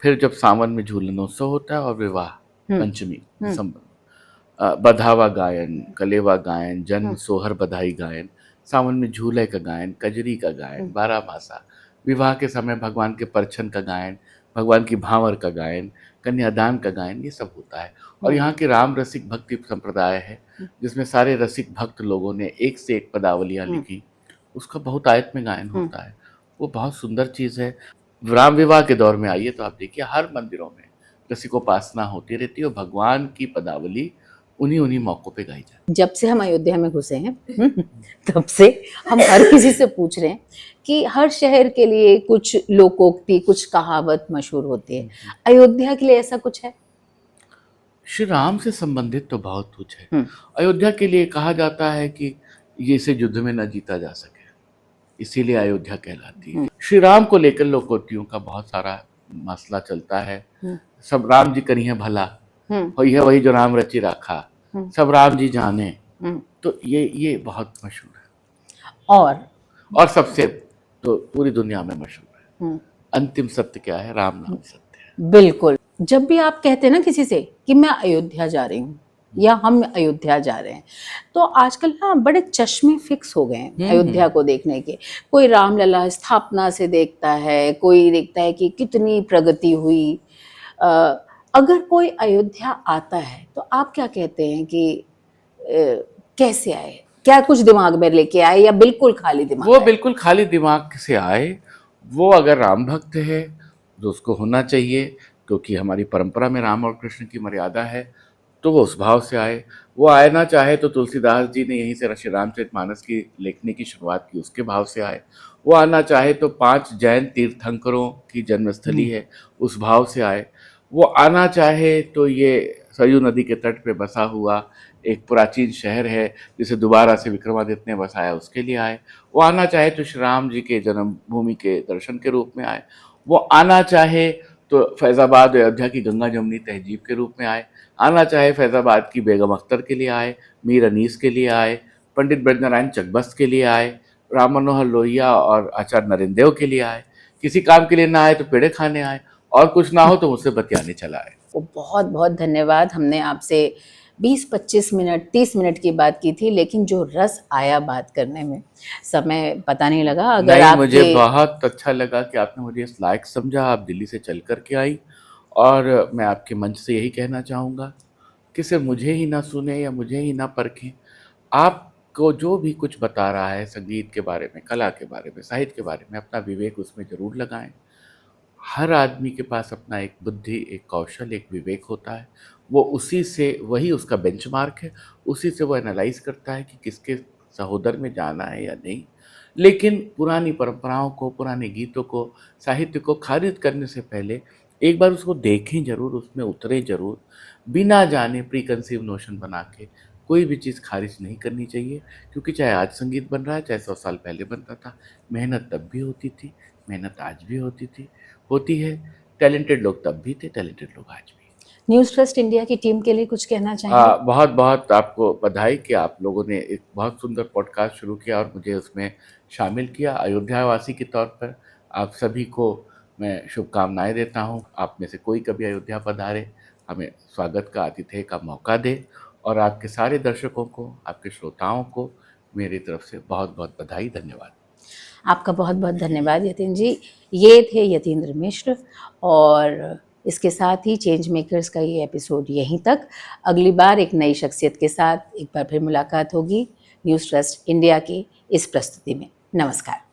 फिर जब सावन में झूलनोत्सव होता है और विवाह पंचमी दिसंबर, बधावा गायन, कलेवा गायन, जन्म सोहर बधाई गायन, सावन में झूले का गायन, कजरी का गायन, बारह मासा, विवाह के समय भगवान के परछन का गायन, भगवान की भांवर का गायन, कन्यादान का गायन, ये सब होता है। और यहाँ की राम रसिक भक्ति संप्रदाय है जिसमें सारे रसिक भक्त लोगों ने एक से एक पदावलियाँ लिखी, उसका बहुत आयत में गायन होता है। वो बहुत सुंदर चीज़ है। राम विवाह के दौर में आइए तो आप देखिए हर मंदिरों में रसिकोपासना होती रहती है और भगवान की पदावली उन्हीं उन्हीं मौक़ों पे गाई जाती है। जब से हम अयोध्या में घुसे हैं तब से हम हर किसी से पूछ रहे हैं कि हर शहर के लिए कुछ लोकोक्ति, कुछ कहावत मशहूर होती है। अयोध्या के लिए ऐसा कुछ है? श्री राम से संबंधित तो बहुत कुछ है। अयोध्या के लिए कहा जाता है कि ये इसे युद्ध में न जीता जा सके, इसीलिए अयोध्या कहलाती है। श्री राम को लेकर लोकोक्तियों का बहुत सारा मसला चलता है। सब राम जी करिए भला, वही जो राम रचि राखा, सब राम जी जाने, तो ये बहुत मशहूर है। और सबसे तो पूरी दुनिया में मशहूर है, अंतिम सत्य क्या है? राम नाम सत्य है। बिल्कुल। जब भी आप कहते हैं ना किसी से कि मैं अयोध्या जा रही हूँ या हम अयोध्या जा रहे हैं, तो आजकल ना बड़े चश्मे फिक्स हो गए हैं अयोध्या को देखने के। कोई रामलला स्थापना से देखता है, कोई देखता है कि कितनी प्रगति हुई। अगर कोई अयोध्या आता है तो आप क्या कहते हैं कि कैसे आए? क्या कुछ दिमाग में लेके आए या बिल्कुल खाली दिमाग? वो बिल्कुल खाली दिमाग से आए। वो अगर राम भक्त है जो उसको होना चाहिए, क्योंकि हमारी परंपरा में राम और कृष्ण की मर्यादा है, तो वो उस भाव से आए। वो आना चाहे तो तुलसीदास जी ने यहीं से श्री रामचरितमानस की लेखनी की शुरुआत की, उसके भाव से आए। वो आना चाहे तो 5 जैन तीर्थंकरों की जन्मस्थली है, उस भाव से आए। वो आना चाहे तो ये सरयू नदी के तट पे बसा हुआ एक प्राचीन शहर है जिसे दोबारा से विक्रमादित्य ने बसाया, उसके लिए आए। वो आना चाहे तो श्री राम जी के जन्मभूमि के दर्शन के रूप में आए। वो आना चाहे तो फैज़ाबाद अयोध्या की गंगा जमुनी तहजीब के रूप में आए। आना चाहे फैज़ाबाद की बेगम अख्तर के लिए आए, मीर अनीस के लिए आए, पंडित ब्रजनारायण चकबस्त के लिए आए, राम मनोहर लोहिया और आचार्य नरेंद्र देव के लिए आए। किसी काम के लिए ना आए तो पेड़े खाने आए, और कुछ ना हो तो मुझसे बतियाने चला आए। बहुत बहुत धन्यवाद। हमने आपसे 20-25 मिनट 30 मिनट की बात की थी, लेकिन जो रस आया बात करने में, समय पता नहीं लगा। अगर नहीं, मुझे बहुत अच्छा लगा कि आपने मुझे इस लायक समझा। आप दिल्ली से चल कर के आई और मैं आपके मंच से यही कहना चाहूँगा कि सिर्फ मुझे ही ना सुने या मुझे ही ना परखें। आपको जो भी कुछ बता रहा है संगीत के बारे में, कला के बारे में, साहित्य के बारे में, अपना विवेक उसमें ज़रूर लगाएं। हर आदमी के पास अपना एक बुद्धि, एक कौशल, एक विवेक होता है। वो उसी से, वही उसका बेंचमार्क है, उसी से वो एनालाइज़ करता है कि किसके सहोदर में जाना है या नहीं। लेकिन पुरानी परंपराओं को, पुराने गीतों को, साहित्य को खारिज करने से पहले एक बार उसको देखें ज़रूर, उसमें उतरें ज़रूर। बिना जाने प्री कंसीव नोशन बना के कोई भी चीज़ खारिज नहीं करनी चाहिए, क्योंकि चाहे आज संगीत बन रहा है, चाहे 100 साल पहले बनता था, मेहनत तब भी होती थी, मेहनत आज भी होती है। टैलेंटेड लोग तब भी थे, टैलेंटेड लोग आज भी। न्यूज़ ट्रस्ट इंडिया की टीम के लिए कुछ कहना चाहेंगे? बहुत बहुत आपको बधाई कि आप लोगों ने एक बहुत सुंदर पॉडकास्ट शुरू किया और मुझे उसमें शामिल किया। अयोध्यावासी के तौर पर आप सभी को मैं शुभकामनाएं देता हूं। आप में से कोई कभी अयोध्या पधारे, हमें स्वागत का, आतिथ्य का मौका दे। और आपके सारे दर्शकों को, आपके श्रोताओं को मेरी तरफ से बहुत बहुत बधाई, धन्यवाद। आपका बहुत बहुत धन्यवाद यतीन जी। ये थे यतीन्द्र मिश्र, और इसके साथ ही चेंज मेकर्स का ये एपिसोड यहीं तक। अगली बार एक नई शख्सियत के साथ एक बार फिर मुलाकात होगी न्यूज़ ट्रस्ट इंडिया की इस प्रस्तुति में। नमस्कार।